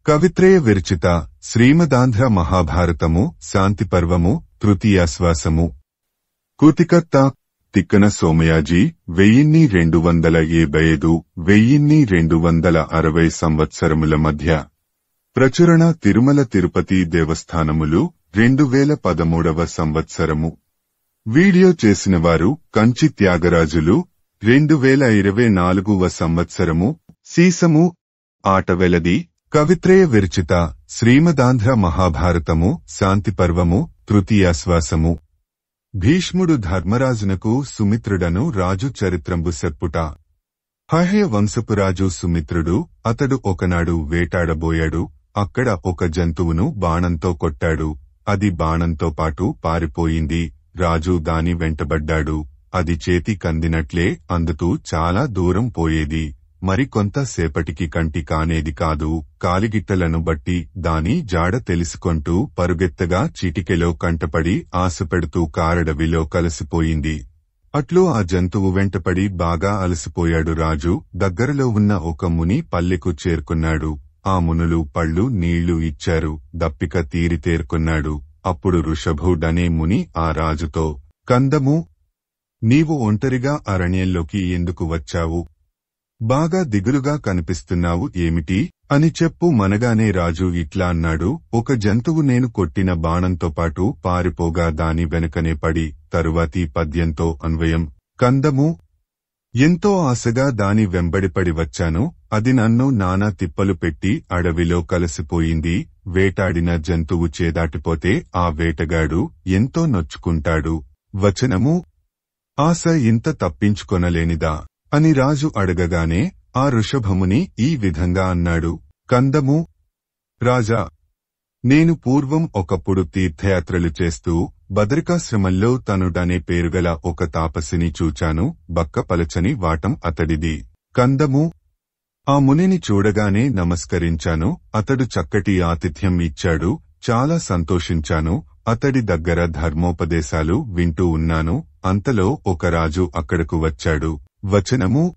కవిత్రయ విరచిత శ్రీమదాంధ్ర మహాభారతము శాంతిపర్వము తృతీయాశ్వాసము. కూతికర్త తిక్కన సోమయాజీ 1275–1260 సంవత్సరముల మధ్య ప్రచురణ తిరుమల తిరుపతి దేవస్థానములు 2013వ సంవత్సరము. వీడియో చేసినవారు కంచి త్యాగరాజులు 2024వ సంవత్సరము. సీసము ఆటవెలది. కవిత్రయ విరచిత శ్రీమదాంధ్ర మహాభారతము శాంతిపర్వము తృతీయాశ్వాసము. భీష్ముడు ధర్మరాజునకు సుమిత్రుడను రాజు చరిత్రంబు సెప్పుట. హహయ వంశపురాజు సుమిత్రుడు అతడు ఒకనాడు వేటాడబోయాడు. అక్కడ ఒక జంతువును బాణంతో కొట్టాడు. అది బాణంతో పాటు పారిపోయింది. రాజు దాని వెంటబడ్డాడు. అది చేతి కందినట్లే అందుతూ చాలా దూరం పోయేది. మరికొంత సేపటికి కంటి కానేది కాదు. కాలిగిట్టలను బట్టి దాని జాడ తెలుసుకొంటూ పరుగెత్తగా చీటికెలో కంటపడి ఆశపెడుతూ కారడవిలో కలిసిపోయింది. అట్లు ఆ జంతువు వెంటపడి బాగా అలసిపోయాడు రాజు. దగ్గరలో ఉన్న ఒక ముని పల్లెకు చేరుకున్నాడు. ఆ మునులు పళ్ళు నీళ్లు ఇచ్చారు. దప్పిక తీరి తేరుకున్నాడు. అప్పుడు ఋషభుడనే ముని ఆ రాజుతో, కందము, నీవు ఒంటరిగా అరణ్యంలోకి ఎందుకు వచ్చావు? బాగా దిగులుగా కనిపిస్తున్నావు ఏమిటి అని చెప్పు మనగానే రాజు ఇట్లా అన్నాడు. ఒక జంతువు నేను కొట్టిన బాణంతో పాటు పారిపోగా దాని వెనుకనే పడి. తరువాతి పద్యంతో అన్వయం. కందము, ఎంతో ఆశగా దాని వెంబడిపడి వచ్చాను. అది నన్ను నానా తిప్పలు పెట్టి అడవిలో కలిసిపోయింది. వేటాడిన జంతువు చేదాటిపోతే ఆ వేటగాడు ఎంతో నొచ్చుకుంటాడు. వచనము, ఆశ ఇంత తప్పించుకొనలేనిదా అని రాజు అడగగానే ఆ ఋషభముని ఈ విధంగా అన్నాడు. కందము, రాజా, నేను పూర్వం ఒకప్పుడు తీర్థయాత్రలు చేస్తూ బదరికాశ్రమంలో తనుడనే పేరుగల ఒక తాపసిని చూచాను. బక్కపలచని వాటం అతడిది. కందము, ఆ మునిని చూడగానే నమస్కరించాను. అతడు చక్కటి ఆతిథ్యం ఇచ్చాడు. చాలా సంతోషించాను. అతడి దగ్గర ధర్మోపదేశాలు వింటూ ఉన్నాను. అంతలో ఒక రాజు అక్కడకు వచ్చాడు. వచనము,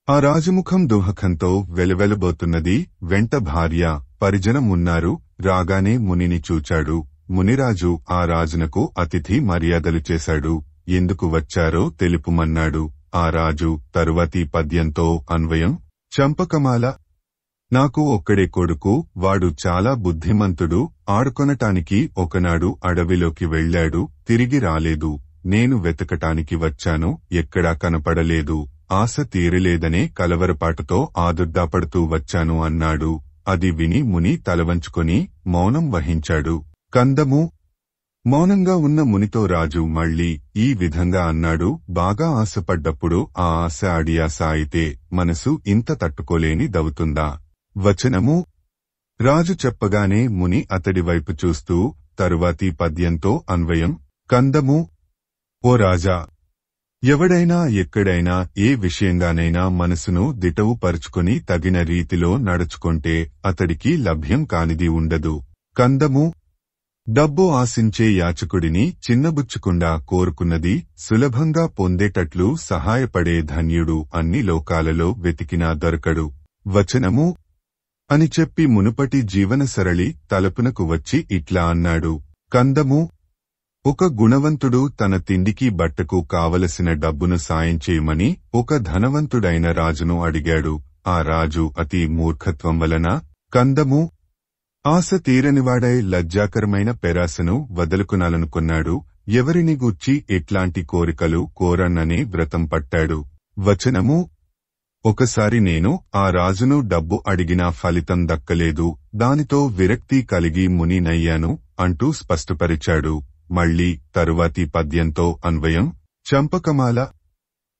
ఆ రాజముఖం దుహకంతో వెలవెలబోతున్నది. వెంట భార్య పరిజనం ఉన్నారు. రాగానే మునిని చూచాడు. మునిరాజు ఆ రాజునకు అతిథి మర్యాదలు చేశాడు. ఎందుకు వచ్చారో తెలుపుమన్నాడు. ఆ రాజు తరువాతి పద్యంతో అన్వయం. చంపకమాల, నాకు ఒక్కడే కొడుకు. వాడు చాలా బుద్ధిమంతుడు. ఆడుకొనటానికి ఒకనాడు అడవిలోకి వెళ్లాడు. తిరిగి రాలేదు. నేను వెతకటానికి వచ్చాను. ఎక్కడా కనపడలేదు. ఆశ తీరలేదనే కలవరపాటుతో ఆదుర్దాపడుతూ వచ్చాను అన్నాడు. అది విని ముని తలవంచుకొని మౌనం వహించాడు. కందము, మౌనంగా ఉన్న మునితో రాజు మళ్ళీ ఈ విధంగా అన్నాడు. బాగా ఆశపడ్డప్పుడు ఆ ఆశ అడియాస అయితే మనసు ఇంత తట్టుకోలేని దవుతుందా? వచనము, రాజు చెప్పగానే ముని అతడి వైపు చూస్తూ తరువాతి పద్యంతో అన్వయం. కందము, ఓ రాజా, ఎవడైనా ఎక్కడైనా ఏ విషయంగానైనా మనసును దిటవు పరుచుకొని తగిన రీతిలో నడుచుకుంటే అతడికి లభ్యం కానిది ఉండదు. కందము, డబ్బు ఆశించే యాచకుడిని చిన్నబుచ్చకుండా కోరుకున్నది సులభంగా పొందేటట్లు సహాయపడే ధన్యుడు అన్ని లోకాలలో వెతికినా దొరకడు. వచనము అని చెప్పి మునుపటి జీవనసరళి తలపునకు వచ్చి ఇట్లా అన్నాడు. కందము, ఒక గుణవంతుడు తన తిండికి బట్టకు కావలసిన డబ్బును సాయం చేయమని ఒక ధనవంతుడైన రాజును అడిగాడు. ఆ రాజు అతి మూర్ఖత్వం వలన కందము, ఆశ తీరనివాడై లజ్జాకరమైన పెరాసను వదులుకునాలనుకున్నాడు. ఎవరిని గూర్చి ఎట్లాంటి కోరికలు కోరన్ననే వ్రతం పట్టాడు. వచనము, ఒకసారి నేను ఆ రాజును డబ్బు అడిగినా ఫలితం దక్కలేదు. దానితో విరక్తి కలిగి మునినయ్యాను అంటూ స్పష్టపరిచాడు. మళ్లీ తరువాతి పద్యంతో అన్వయం. చంపకమాల,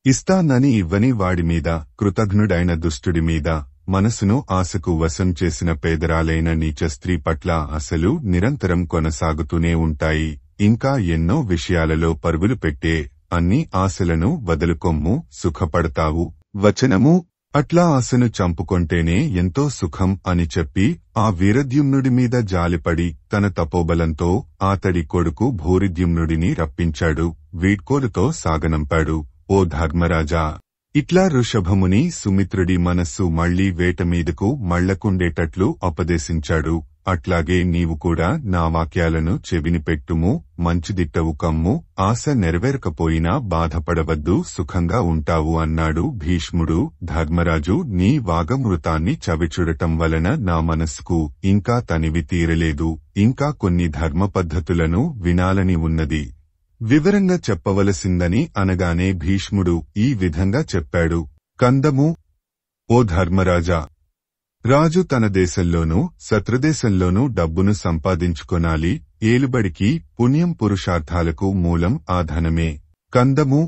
ఇస్తానని ఇవ్వని వాడిమీద, కృతఘ్నుడైన దుష్టుడిమీద, మనసును ఆశకు వశం చేసిన పేదరాలైన నీచ స్త్రీ పట్ల ఆశలు నిరంతరం కొనసాగుతూనే ఉంటాయి. ఇంకా ఎన్నో విషయాలలో పరుగులు పెట్టే అన్ని ఆశలను వదులుకొమ్ము, సుఖపడతావు. వచనము, అట్లా ఆశను చంపుకొంటేనే ఎంతో సుఖం అని చెప్పి ఆ వీరద్యుమ్నుడి మీద జాలిపడి తన తపోబలంతో ఆతడి కొడుకు భూరిద్యుమ్నుడిని రప్పించాడు. వీడ్కోలుతో సాగనంపాడు. ఓ ధర్మరాజా, ఇట్లా ఋషభముని సుమిత్రుడి మనస్సు మళ్లీ వేటమీదకు మళ్లకుండేటట్లు ఉపదేశించాడు. అట్లాగే నీవు కూడా నా వాక్యాలను చెవిని పెట్టుము, మంచిదిట్టవు కమ్ము, ఆశ నెరవేరకపోయినా బాధపడవద్దు, సుఖంగా ఉంటావు అన్నాడు భీష్ముడు. ధర్మరాజు, నీ వాగమృతాన్ని చవిచూడటం వలన నా మనస్సుకు ఇంకా తనివి తీరలేదు, ఇంకా కొన్ని ధర్మ పద్ధతులను వినాలని ఉన్నది, వివరంగా చెప్పవలసిందని అనగానే భీష్ముడు ఈ విధంగా చెప్పాడు. కందము, ఓ ధర్మరాజా, రాజు తన దేశంలోనూ శత్రుదేశంలోనూ డబ్బును సంపాదించుకొనాలి. ఏలుబడికి పుణ్యం పురుషార్థాలకు మూలం ఆ ధనమే. కందము,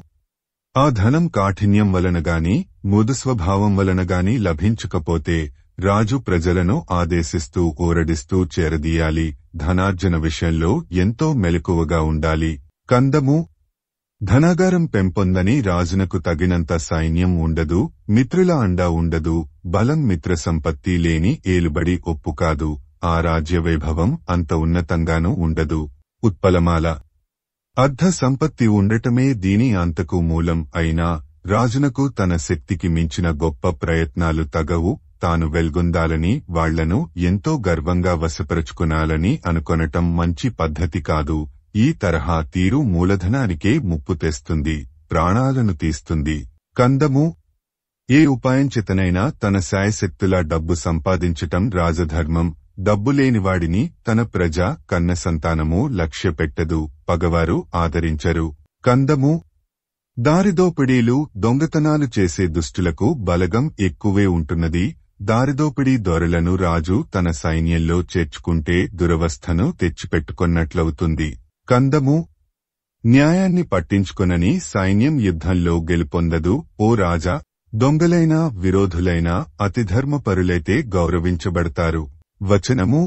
ఆ ధనం కాఠిన్యం వలనగాని మృదుస్వభావం వలనగాని లభించకపోతే రాజు ప్రజలను ఆదేశిస్తూ ఓరడిస్తూ చేరదీయాలి. ధనార్జన విషయంలో ఎంతో మెలకువగా ఉండాలి. కందము, ధనాగారం పెంపొందని రాజునకు తగినంత సైన్యం ఉండదు, మిత్రుల అండా ఉండదు, బలం మిత్ర సంపత్తి లేని ఏలుబడి ఒప్పు కాదు, ఆ రాజ్యవైభవం అంత ఉన్నతంగానూ ఉండదు. ఉత్పలమాల, అర్ధ సంపత్తి ఉండటమే దీని అంతకు మూలం అయినా రాజునకు తన శక్తికి మించిన గొప్ప ప్రయత్నాలు తగవు. తాను వెల్గొందాలని వాళ్లను ఎంతో గర్వంగా వశపరుచుకునాలని అనుకొనటం మంచి పద్ధతి కాదు. ఈ తరహా తీరు మూలధనానికే ముప్పు తెస్తుంది, ప్రాణాలను తీస్తుంది. కందము, ఏ ఉపాయం చేతనైనా తన శాయశక్తులా డబ్బు సంపాదించటం రాజధర్మం. డబ్బులేనివాడిని తన ప్రజ కన్న సంతానము లక్ష్యపెట్టదు, పగవారు ఆదరించరు. కందము, దారిదోపిడీలు దొంగతనాలు చేసే దుష్టులకు బలగం ఎక్కువే ఉంటున్నది. దారిదోపిడీ దొరలను రాజు తన సైన్యంలో చేర్చుకుంటే దురవస్థను తెచ్చిపెట్టుకొన్నట్లవుతుంది. కందము, న్యాయాన్ని పట్టించుకొనని సైన్యం యుద్ధంలో గెలుపొందదు. ఓ రాజా, దొంగలైనా విరోధులైనా అతిధర్మపరులైతే గౌరవించబడతారు. వచనము,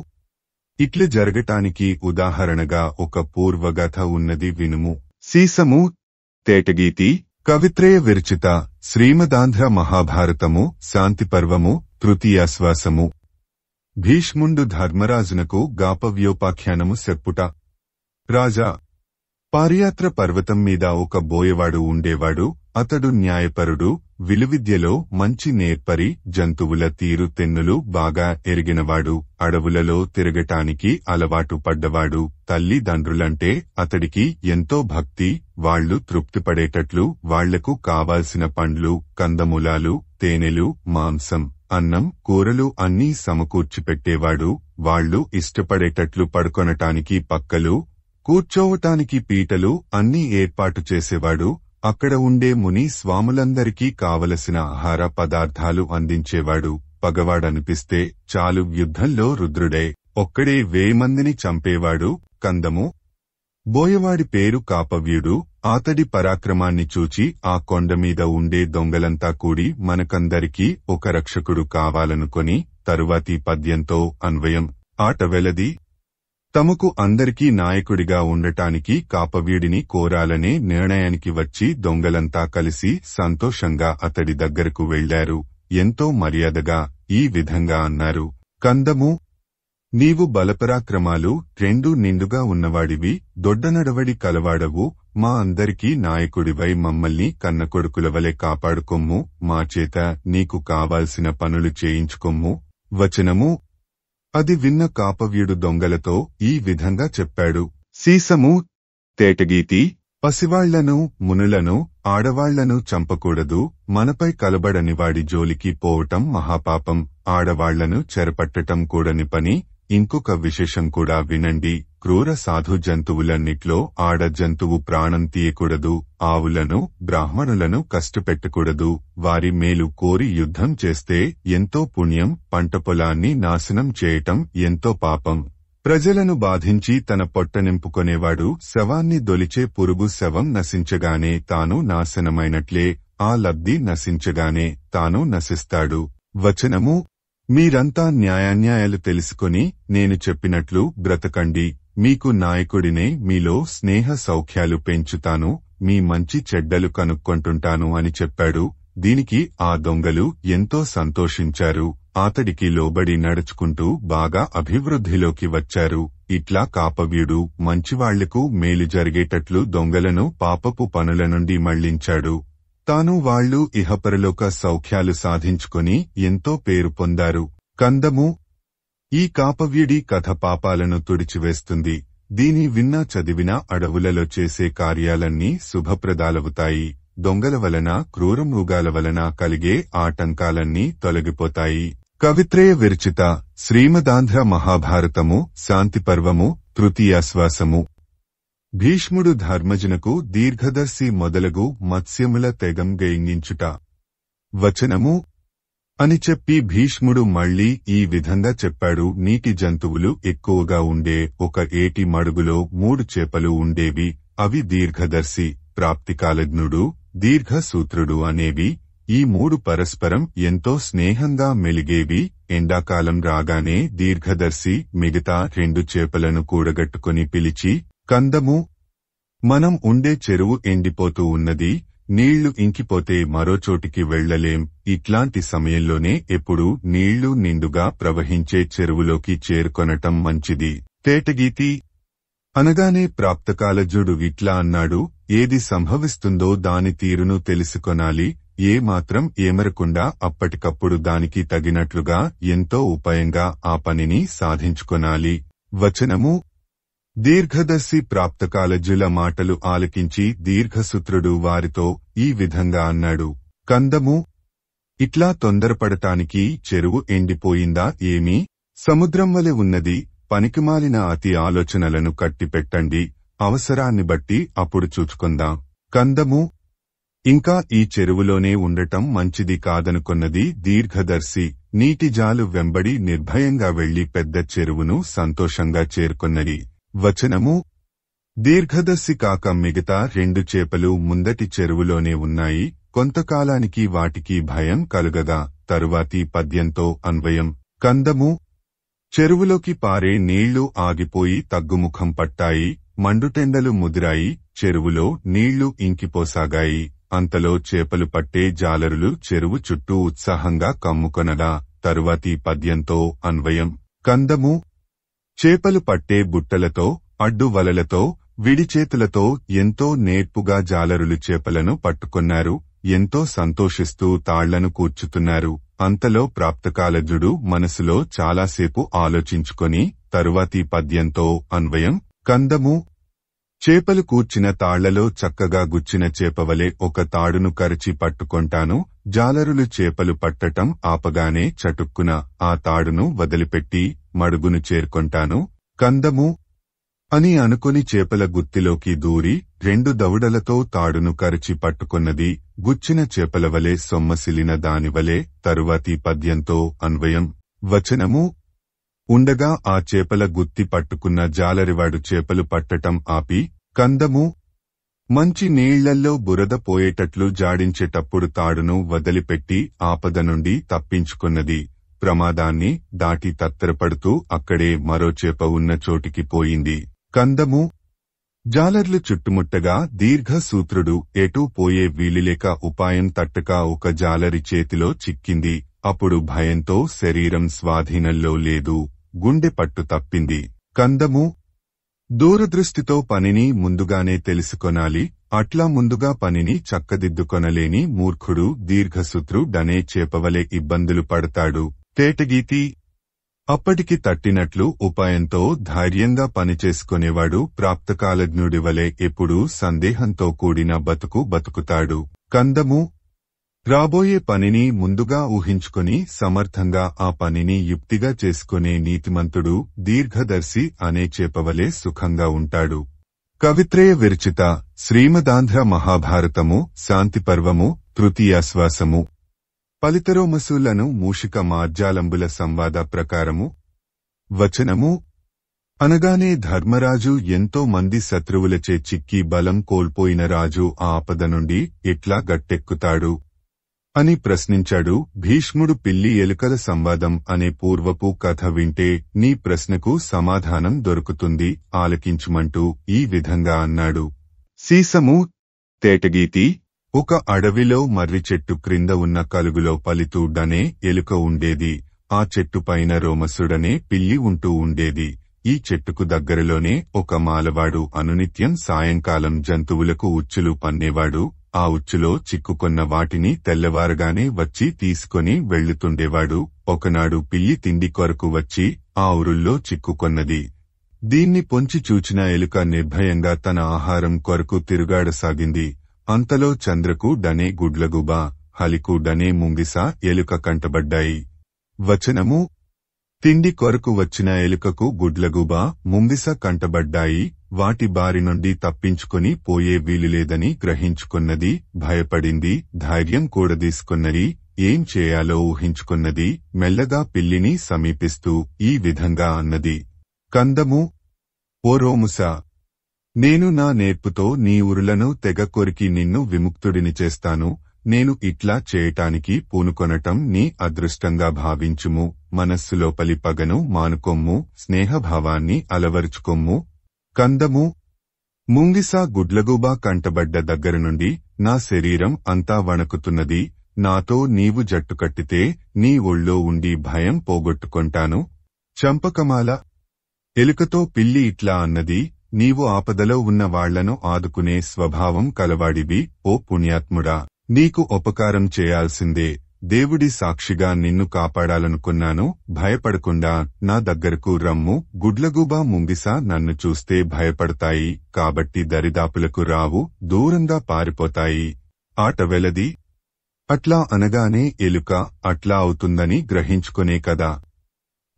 ఇట్లు జరగటానికి ఉదాహరణగా ఒక పూర్వగాథ ఉన్నది వినుము. సీసము, తేటగీతి, కవిత్రయ విరచిత, శ్రీమదాంధ్ర మహాభారతము, శాంతిపర్వము, తృతీయాశ్వాసము. భీష్ముండు ధర్మరాజునకు గాపవ్యోపాఖ్యానము చెప్పుట. రాజా, పారియాత్ర పర్వతం మీద ఒక బోయవాడు ఉండేవాడు. అతడు న్యాయపరుడు, విలువిద్యలో మంచి నేర్పరి, జంతువుల తీరు తెన్నులు బాగా ఎరిగినవాడు, అడవులలో తిరగటానికి అలవాటు పడ్డవాడు. తల్లిదండ్రులంటే అతడికి ఎంతో భక్తి. వాళ్లు తృప్తిపడేటట్లు వాళ్లకు కావాల్సిన పండ్లు, కందమూలాలు, తేనెలు, మాంసం, అన్నం, కూరలు అన్నీ సమకూర్చిపెట్టేవాడు. వాళ్లు ఇష్టపడేటట్లు పడుకొనటానికి పక్కలు, కూర్చోవటానికి పీటలు అన్నీ ఏర్పాటు చేసేవాడు. అక్కడ ఉండే ముని స్వాములందరికీ కావలసిన ఆహార పదార్థాలు అందించేవాడు. పగవాడనిపిస్తే చాలు యుద్ధంలో రుద్రుడే, ఒక్కడే 1000 మందిని చంపేవాడు. కందము, బోయవాడి పేరు కాపవ్యుడు. అతడి పరాక్రమాన్ని చూచి ఆ కొండమీద ఉండే దొంగలంతా కూడి మనకందరికీ ఒక రక్షకుడు కావాలనుకొని తరువాతి పద్యంతో అన్వయం. ఆట వెలది. తమకు అందరికీ నాయకుడిగా ఉండటానికి కాపవ్యుడిని కోరాలనే నిర్ణయానికి వచ్చి దొంగలంతా కలిసి సంతోషంగా అతడి దగ్గరకు వెళ్లారు. ఎంతో మర్యాదగా ఈ విధంగా అన్నారు. కందము, నీవు బలపరాక్రమాలు రెండూ నిండుగా ఉన్నవాడివి, దొడ్డనడవడి కలవాడవు. మా అందరికీ నాయకుడివై మమ్మల్ని కన్నకొడుకులవలె కాపాడుకొమ్ము. మా చేత నీకు కావాల్సిన పనులు చేయించుకొమ్ము. వచనము, అది విన్న కాపవ్యుడు దొంగలతో ఈ విధంగా చెప్పాడు. సీసము, తేటగీతి, పసివాళ్లను, మునులను, ఆడవాళ్లను చంపకూడదు. మనపై కలబడని వాడి జోలికి పోవటం మహాపాపం. ఆడవాళ్లను చెరపట్టటం కూడని పని. ఇంకొక విశేషం కూడా వినండి. క్రూర సాధు జంతువులన్నిట్లో ఆడ జంతువు ప్రాణం తీయకూడదు. ఆవులను, బ్రాహ్మణులను కష్టపెట్టకూడదు. వారి మేలు కోరి యుద్ధం చేస్తే ఎంతో పుణ్యం. పంట పొలాన్ని నాశనం చేయటం ఎంతో పాపం. ప్రజలను బాధించి తన పొట్ట నింపుకొనేవాడు శవాన్ని దొలిచే పురుగు శవం నశించగానే తాను నాశనమైనట్లే, ఆ లబ్ధి నశించగానే తాను నశిస్తాడు. వచనము, మీరంతా న్యాయాన్యాయాలు తెలుసుకొని నేను చెప్పినట్లు బ్రతకండి. మీకు నాయకుడినే, మీలో స్నేహ సౌఖ్యాలు పెంచుతాను, మీ మంచి చెడ్డలు కనుక్కొంటుంటాను అని చెప్పాడు. దీనికి ఆ దొంగలు ఎంతో సంతోషించారు. అతడికి లోబడి నడుచుకుంటూ బాగా అభివృద్ధిలోకి వచ్చారు. ఇట్లా కాపవ్యుడు మంచివాళ్లకు మేలు జరిగేటట్లు దొంగలను పాపపు పనుల నుండి మళ్లించాడు. తాను వాళ్ళు ఇహపరలోక సౌఖ్యాలు సాధించుకొని ఎంతో పేరు పొందారు. కందము. ఈ కాపవ్యుడి కథ పాపాలను తుడిచివేస్తుంది. దీని విన్నా చదివినా అడవులలో చేసే కార్యాలన్నీ శుభప్రదాలవుతాయి. దొంగల వలన క్రూరమృగాల వలన కలిగే ఆటంకాలన్నీ తొలగిపోతాయి. కవిత్రయ విరచిత శ్రీమదాంధ్ర మహాభారతము శాంతిపర్వము తృతీయాశ్వాసము. భీష్ముడు ధర్మజునకు దీర్ఘదర్శి మొదలగు మత్స్యముల తెగం గెయింగించుట. వచనము అని చెప్పి భీష్ముడు మళ్లీ ఈ విధంగా చెప్పాడు. నీటి జంతువులు ఎక్కువగా ఉండే ఒక ఏటి మడుగులో 3 చేపలు ఉండేవి. అవి దీర్ఘదర్శి, ప్రాప్తికాలజ్ఞుడు, దీర్ఘసూత్రుడు అనేవి. ఈ 3 పరస్పరం ఎంతో స్నేహంగా మెలిగేవి. ఎండాకాలం రాగానే దీర్ఘదర్శి మిగతా 2 చేపలను కూడగట్టుకుని పిలిచి, కందము, మనం ఉండే చెరువు ఎండిపోతూ ఉన్నది. నీళ్లు ఇంకిపోతే మరోచోటికి వెళ్లలేం. ఇట్లాంటి సమయంలోనే ఎప్పుడూ నీళ్లు నిండుగా ప్రవహించే చెరువులోకి చేరుకొనటం మంచిది. తేటగీతి అనగానే ప్రాప్తకాలజుడు ఇట్లా అన్నాడు. ఏది సంభవిస్తుందో దాని తీరును తెలుసుకొనాలి. ఏ మాత్రం ఏమరకుండా అప్పటికప్పుడు దానికి తగినట్లుగా ఎంతో ఉపాయంగా ఆ పనిని సాధించుకొనాలి. వచనము దీర్ఘదర్శి ప్రాప్తకాలజుల మాటలు ఆలకించి దీర్ఘసూత్రుడు వారితో ఈ విధంగా అన్నాడు. కందము, ఇట్లా తొందరపడటానికి చెరువు ఎండిపోయిందా ఏమీ? సముద్రం వలె ఉన్నది. పనికిమాలిన అతి ఆలోచనలను కట్టిపెట్టండి. అవసరాన్ని బట్టి అప్పుడు చూచుకుందాం. కందము, ఇంకా ఈ చెరువులోనే ఉండటం మంచిది కాదనుకొన్నది దీర్ఘదర్శి. నీటిజాలు వెంబడి నిర్భయంగా వెళ్లి పెద్ద చెరువును సంతోషంగా చేరుకొన్నది. వచనము దీర్ఘదర్శి కాక మిగతా 2 చేపలు ముందటి చెరువులోనే ఉన్నాయి. కొంతకాలానికి వాటికి భయం కలుగగా తరువాతి పద్యంతో అన్వయం. కందము చెరువులోకి పారే నీళ్లు ఆగిపోయి తగ్గుముఖం పట్టాయి. మండుటెండలు ముదిరాయి. చెరువులో నీళ్లు ఇంకిపోసాగాయి. అంతలో చేపలు పట్టే జాలరులు చెరువు చుట్టూ ఉత్సాహంగా కమ్ముకొనగా తరువాతి పద్యంతో అన్వయం. కందము చేపలు పట్టే బుట్టలతో, అడ్డు వలలతో, విడిచేతులతో ఎంతో నేర్పుగా జాలరులు చేపలను పట్టుకొన్నారు. ఎంతో సంతోషిస్తూ తాళ్లను కూర్చుతున్నారు. అంతలో ప్రాప్తకాలజుడు మనసులో చాలాసేపు ఆలోచించుకొని తరువాతి పద్యంతో అన్వయం. కందము చేపలు కూర్చిన తాళ్లలో చక్కగా గుచ్చిన చేపవలే ఒక తాడును కరచి పట్టుకొంటాను. జాలరులు చేపలు పట్టటం ఆపగానే చటుక్కున ఆ తాడును వదిలిపెట్టి మడుగును చేరుకొంటాను. కందము అని అనుకొని చేపల గుత్తిలోకి దూరి 2 దవడలతో తాడును కరచి పట్టుకొన్నది. గుచ్చిన చేపలవలే సొమ్మసిలిన దానివలే. తరువాతి పద్యంతో అన్వయం. వచనము ఉండగా ఆ చేపల గుత్తి పట్టుకున్న జాలరివాడు చేపలు పట్టటం ఆపి, కందము మంచి నీళ్లల్లో బురద పోయేటట్లు జాడించేటప్పుడు తాడును వదిలిపెట్టి ఆపద నుండి తప్పించుకున్నది. ప్రమాదాన్ని దాటి తత్తరపడుతూ అక్కడే మరో చేప ఉన్న చోటికి పోయింది. కందము జాలర్లు చుట్టుముట్టగా దీర్ఘసూత్రుడు ఎటూ పోయే వీలులేక ఉపాయం తట్టక ఒక జాలరి చేతిలో చిక్కింది. అప్పుడు భయంతో శరీరం స్వాధీనంలో లేదు. గుండె పట్టు తప్పింది. కందము దూరదృష్టితో పనిని ముందుగానే తెలుసుకొనాలి. అట్లా ముందుగా పనిని చక్కదిద్దుకొనలేని మూర్ఖుడు దీర్ఘసూత్రుడనే చేపవలే ఇబ్బందులు పడతాడు. తేటగీతి అప్పటికి తట్టినట్లు ఉపాయంతో ధైర్యంగా పనిచేసుకునేవాడు ప్రాప్తకాలజ్ఞుడివలే ఎప్పుడూ సందేహంతో కూడిన బతుకుతాడు. కందము రాబోయే పనిని ముందుగా ఊహించుకొని సమర్థంగా ఆ పనిని యుక్తిగా చేసుకునే నీతిమంతుడు దీర్ఘదర్శి అనే చేపవలే సుఖంగా ఉంటాడు. కవిత్రయ విరచిత శ్రీమదాంధ్ర మహాభారతము శాంతిపర్వము తృతీయాశ్వాసము. ఫలితరోమసులను మూషిక మార్జాలంబుల సంవాద ప్రకారము. వచనము అనగానే ధర్మరాజు ఎంతో మంది శత్రువులచే చిక్కి బలం కోల్పోయిన రాజు ఆ ఆపద నుండి ఎట్లా గట్టెక్కుతాడు అని ప్రశ్నించాడు. భీష్ముడు పిల్లి ఎలుకల సంవాదం అనే పూర్వపు కథ వింటే నీ ప్రశ్నకు సమాధానం దొరుకుతుంది ఆలకించుమంటూ ఈ విధంగా అన్నాడు. సీసము. తేటగీతి ఒక అడవిలో మర్రి చెట్టు క్రింద ఉన్న కలుగులో పలితూడనే ఎలుక ఉండేది. ఆ చెట్టుపైన రోమసుడనే పిల్లి ఉంటూ ఉండేది. ఈ చెట్టుకు దగ్గరలోనే ఒక మాలవాడు అనునిత్యం సాయంకాలం జంతువులకు ఉచ్చులు పన్నేవాడు. ఆ ఉచ్చులో చిక్కుకొన్న వాటిని తెల్లవారగానే వచ్చి తీసుకొని వెళ్లుతుండేవాడు. ఒకనాడు పిల్లి తిండి కొరకు వచ్చి ఆ ఉరుల్లో చిక్కుకొన్నది. దీన్ని పొంచి చూచిన ఎలుక నిర్భయంగా తన ఆహారం కొరకు తిరుగాడసాగింది. అంతలో చంద్రకు డనే గుడ్లగూబ, హలికు డనే ముంగిస ఎలుక కంటబడ్డాయి. వచనము: తిండి కొరకు వచ్చిన ఎలుకకు గుడ్లగూబ, ముంగిస కంటబడ్డాయి. వాటి బారి నుండి తప్పించుకొని పోయే వీలులేదని గ్రహించుకున్నది. భయపడింది. ధైర్యం కూడదీసుకున్నది. ఏం చేయాలో ఊహించుకున్నది. మెల్లగా పిల్లిని సమీపిస్తూ ఈ విధంగా అన్నది: కందము, ఓ రోముసా, నేను నా నేర్పుతో నీ ఉరులను తెగ కొరికి నిన్ను విముక్తుడిని చేస్తాను. నేను ఇట్లా చేయటానికి పూనుకొనటం నీ అదృష్టంగా భావించుము. మనస్సులోపలి పగను మానుకొమ్ము, స్నేహభావాన్ని అలవరుచుకొమ్ము. కందము, ముంగిస గుడ్లగూబ కంటబడ్డ దగ్గర నుండి నా శరీరం అంతా వణకుతున్నది. నాతో నీవు జట్టుకట్టితే నీ ఒళ్ళో ఉండి భయం పోగొట్టుకొంటాను. చంపకమాల. ఎలుకతో పిల్లి ఇట్లా అన్నది: నీవు ఆపదలో ఉన్న వాళ్లను ఆదుకునే స్వభావం కలవాడివి. ఓ పుణ్యాత్ముడా, నీకు ఉపకారం చేయాల్సిందే. దేవుడి సాక్షిగా నిన్ను కాపాడాలనుకున్నాను. భయపడకుండా నా దగ్గరకు రమ్ము. గుడ్లగూబ, ముంగిస నన్ను చూస్తే భయపడతాయి కాబట్టి దరిదాపులకు రావు, దూరంగా పారిపోతాయి. ఆట వెలది. అట్లా అనగానే ఎలుక అట్లా అవుతుందని గ్రహించుకునే కదా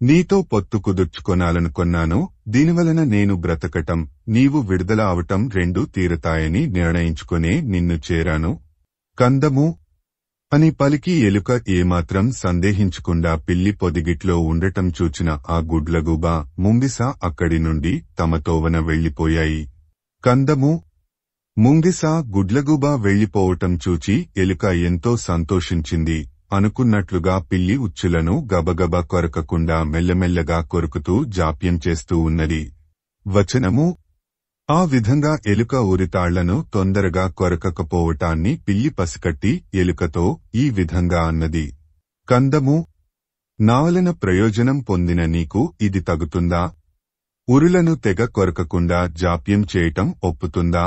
నీతో పొత్తు కుదుర్చుకొనాలనుకున్నాను. దీనివలన నేను బ్రతకటం, నీవు విడుదల అవటం రెండూ తీరతాయని నిర్ణయించుకునే నిన్ను చేరాను. కందము అని పలికి ఎలుక ఏమాత్రం సందేహించకుండా పిల్లి పొదిగిట్లో ఉండటం చూచిన ఆ గుడ్లగూబ, ముంగిస అక్కడి నుండి తమ తోవన వెళ్లిపోయాయి. కందము, ముంగిస, గుడ్లగూబ వెళ్లిపోవటం చూచి ఎలుక ఎంతో సంతోషించింది. అనుకున్నట్లుగా పిల్లి ఉచ్చులను గబగబా కొరకకుండా మెల్లమెల్లగా కొరుకుతూ జాప్యం చేస్తూ ఉన్నది. వచనము: ఆ విధంగా ఎలుక ఉరితాళ్లను తొందరగా కొరకకపోవటాన్ని పిల్లి పసికట్టి ఎలుకతో ఈ విధంగా అన్నది: కందము, నావలన ప్రయోజనం పొందిన నీకు ఇది తగుతుందా? ఉరులను తెగ కొరకకుండా జాప్యం చేయటం ఒప్పుతుందా?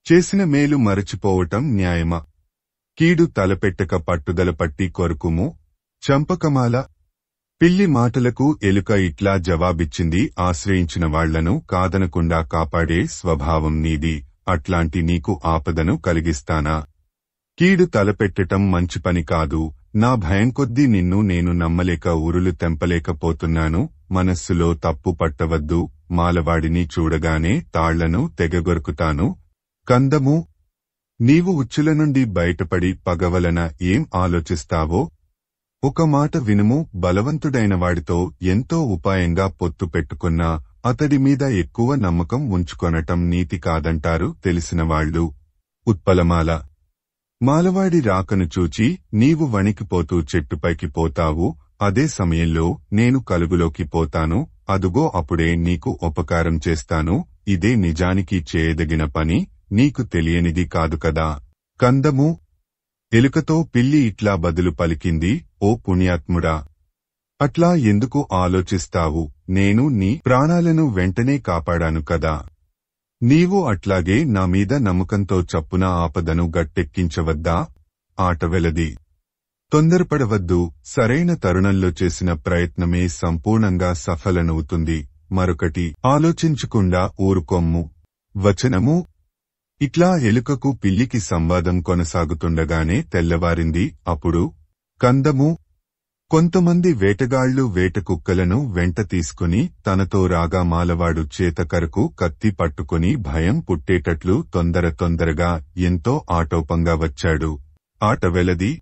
చేసిన మేలు మరచిపోవటం న్యాయమా? కీడు తలపెట్టక పట్టుదల పట్టి కొరుకుము. చంపకమాల. పిల్లి మాటలకు ఎలుక ఇట్లా జవాబిచ్చింది: ఆశ్రయించిన వాళ్లను కాదనకుండా కాపాడే స్వభావం నీది. అట్లాంటి నీకు ఆపదను కలిగిస్తానా? కీడు తలపెట్టటం మంచి పని కాదు. నా భయం కొద్దీ నిన్ను నేను నమ్మలేక ఉరులు తెంపలేకపోతున్నాను. మనస్సులో తప్పు పట్టవద్దు. మాలవాడిని చూడగానే తాళ్లను తెగగొరుకుతాను. కందము, నీవు ఉచ్చుల నుండి బయటపడి పగవలన ఏం ఆలోచిస్తావో ఒక మాట వినుము. బలవంతుడైన వాడితో ఎంతో ఉపాయంగా పొత్తు పెట్టుకున్నా అతడి మీద ఎక్కువ నమ్మకం ఉంచుకొనటం నీతి కాదంటారు తెలిసినవాళ్లు. ఉత్పలమాల. మాలవాడి రాకను చూచి నీవు వణికిపోతూ చెట్టుపైకి పోతావు. అదే సమయంలో నేను కలుగులోకి పోతాను. అదుగో అప్పుడే నీకు ఉపకారం చేస్తాను. ఇదే నిజానికి చేయదగిన పని. నీకు తెలియనిది కాదు కదా. కందము, ఎలుకతో పిల్లి ఇట్లా బదులు పలికింది: ఓ పుణ్యాత్ముడా, అట్లా ఎందుకు ఆలోచిస్తావు? నేను నీ ప్రాణాలను వెంటనే కాపాడాను కదా. నీవు అట్లాగే నా మీద నమ్మకంతో చప్పున ఆపదను గట్టెక్కించవద్దా? ఆట వెలది. తొందరపడవద్దు. సరైన తరుణంలో చేసిన ప్రయత్నమే సంపూర్ణంగా సఫలనవుతుంది. మరొకటి ఆలోచించకుండా ఊరుకొమ్ము. వచనము: ఇట్లా ఎలుకకు పిల్లికి సంవాదం కొనసాగుతుండగానే తెల్లవారింది. అప్పుడు కందము, కొంతమంది వేటగాళ్లు వేటకుక్కలను వెంట తీసుకుని తనతో రాగా మాలవాడు చేతకరకు కత్తి పట్టుకుని భయం పుట్టేటట్లు తొందరగా ఎంతో ఆటోపంగా వచ్చాడు. ఆట వెలది.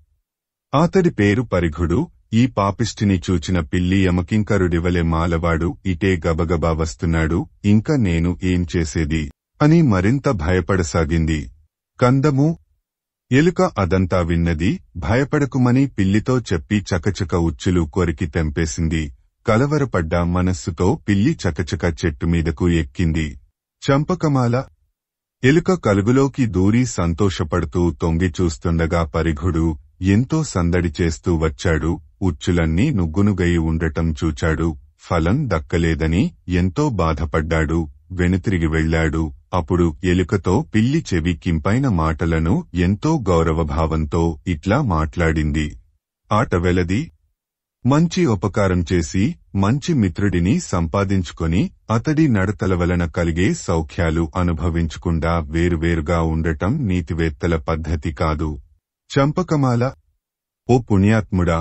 అతడి పేరు పరిఘుడు. ఈ పాపిష్టిని చూచిన పిల్లి యమకింకరుడివలె మాలవాడు ఇటే గబగబా వస్తున్నాడు, ఇంకా నేను ఏం చేసేది అని మరింత భయపడసాగింది. కందము, ఎలుక అదంతా విన్నది. భయపడకుమని పిల్లితో చెప్పి చకచక ఉచ్చులు కొరికి తెంపేసింది. కలవరపడ్డ మనస్సుతో పిల్లి చకచక చెట్టు మీదకు ఎక్కింది. చంపకమాల. ఎలుక కలుగులోకి దూరి సంతోషపడుతూ తొంగి చూస్తుండగా పరిఘుడు ఎంతో సందడి చేస్తూ వచ్చాడు. ఉచ్చులన్నీ నుగ్గునుగయి ఉండటం చూచాడు. ఫలం దక్కలేదని ఎంతో బాధపడ్డాడు. వెనుతిరిగి వెళ్లాడు. అప్పుడు ఎలుకతో పిల్లి చెవి కింపైన మాటలను ఎంతో గౌరవభావంతో ఇట్లా మాట్లాడింది. ఆటవెలది. మంచి ఉపకారం చేసి మంచి మిత్రుడిని సంపాదించుకొని అతడి నడతల వలన కలిగే సౌఖ్యాలు అనుభవించకుండా వేరువేరుగా ఉండటం నీతివేత్తల పద్ధతి కాదు. చంపకమాల. ఓ పుణ్యాత్ముడా!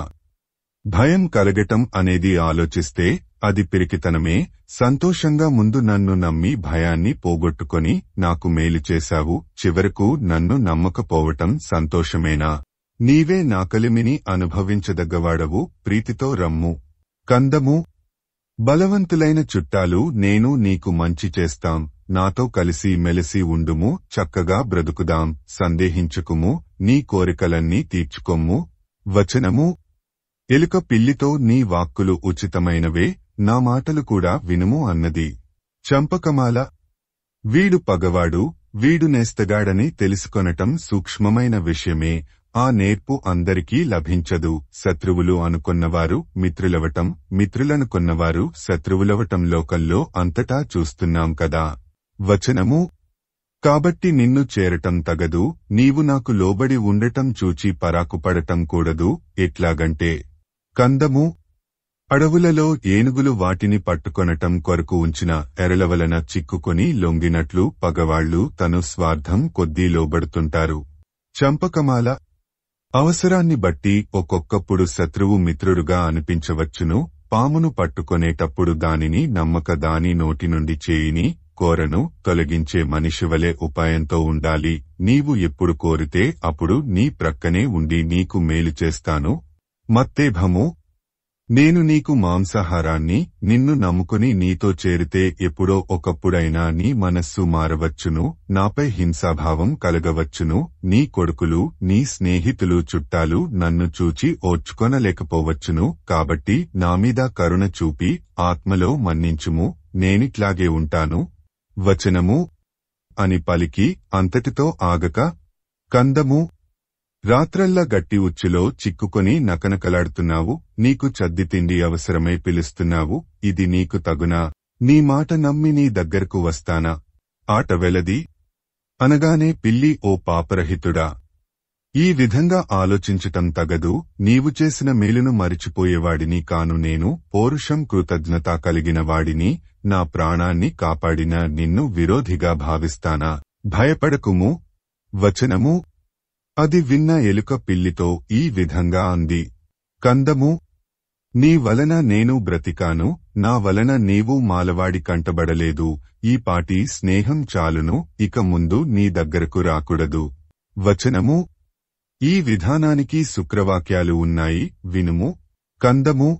భయం కలగటం అనేది ఆలోచిస్తే అది పిరికితనమే. సంతోషంగా ముందు నన్ను నమ్మి భయాన్ని పోగొట్టుకొని నాకు మేలు చేశావు. చివరకు నన్ను నమ్మకపోవటం సంతోషమేనా? నీవే నాకలిమిని అనుభవించదగ్గవాడవు. ప్రీతితో రమ్ము. కందము. బలవంతులైన చుట్టాలు నేను నీకు మంచి చేస్తాం. నాతో కలిసి మెలిసి ఉండుము. చక్కగా బ్రతుకుదాం. సందేహించుకుము. నీ కోరికలన్నీ తీర్చుకొమ్ము. వచనము. ఎలుక పిల్లితో నీ వాక్కులు ఉచితమైనవే, నా మాటలు కూడా వినుము అన్నది. చంపకమాల. వీడు పగవాడు, వీడు నేస్తగాడని తెలుసుకొనటం సూక్ష్మమైన విషయమే. ఆ నేర్పు అందరికీ లభించదు. శత్రువులు అనుకొన్నవారు మిత్రులవటం, మిత్రులనుకొన్నవారు శత్రువులవటం లోకంలో అంతటా చూస్తున్నాం కదా. వచనము. కాబట్టి నిన్ను చేరటం తగదు. నీవు నాకు లోబడి ఉండటం చూచి పరాకుపడటం కూడదు. ఎట్లాగంటే. కందము. అడవులలో ఏనుగులు వాటిని పట్టుకొనటం కొరకు ఉంచిన ఎరలవలన చిక్కుకొని లొంగినట్లు పగవాళ్లు తను స్వార్థం కొద్దీ లోబడుతుంటారు. చంపకమాల. అవసరాన్ని బట్టి ఒక్కొక్కప్పుడు శత్రువు మిత్రుడుగా అనిపించవచ్చును. పామును పట్టుకొనేటప్పుడు దానిని నమ్మక దాని నోటి నుండి చేయిని కోరను తొలగించే మనిషివలే ఉపాయంతో ఉండాలి. నీవు ఎప్పుడు కోరితే అప్పుడు నీ ప్రక్కనే ఉండి నీకు మేలు చేస్తాను. మత్తేభము. నేను నీకు మాంసాహారాన్ని, నిన్ను నమ్ముకుని నీతో చేరితే ఎప్పుడో ఒకప్పుడైనా నీ మనస్సు మారవచ్చును. నాపై హింసాభావం కలగవచ్చును. నీ కొడుకులు, నీ స్నేహితులు, చుట్టాలు నన్ను చూచి ఓర్చుకొనలేకపోవచ్చును. కాబట్టి నామీద కరుణ చూపి ఆత్మలో మన్నించుము. నేనిట్లాగే ఉంటాను. వచనము. అని పలికి అంతటితో ఆగక. కందము. రాత్రల్లా గట్టి ఉచ్చులో చిక్కుకొని నకనకలాడుతున్నావు. నీకు చద్దితిండి అవసరమై పిలుస్తున్నావు. ఇది నీకు తగునా? నీ మాట నమ్మి నీ దగ్గరకు వస్తానా? ఆటవెలది. అనగానే పిల్లి, ఓ పాపరహితుడా! ఈ విధంగా ఆలోచించటం తగదు. నీవు చేసిన మేలును మరిచిపోయేవాడిని కాను నేను. పౌరుషం కృతజ్ఞత కలిగిన వాడిని. నా ప్రాణాన్ని కాపాడిన నిన్ను విరోధిగా భావిస్తానా? భయపడకుము. వచనము. అది విన్న ఎలుక పిల్లితో ఈ విధంగా అంది. కందము. నీ వలన నేను బ్రతికాను. నా వలన నీవు మాలవాడి కంటబడలేదు. ఈ పాటి స్నేహం చాలును. ఇక ముందు నీ దగ్గరకు రాకూడదు. వచనము. ఈ విధానానికి శుక్రవాక్యాలు ఉన్నాయి, వినుము. కందము.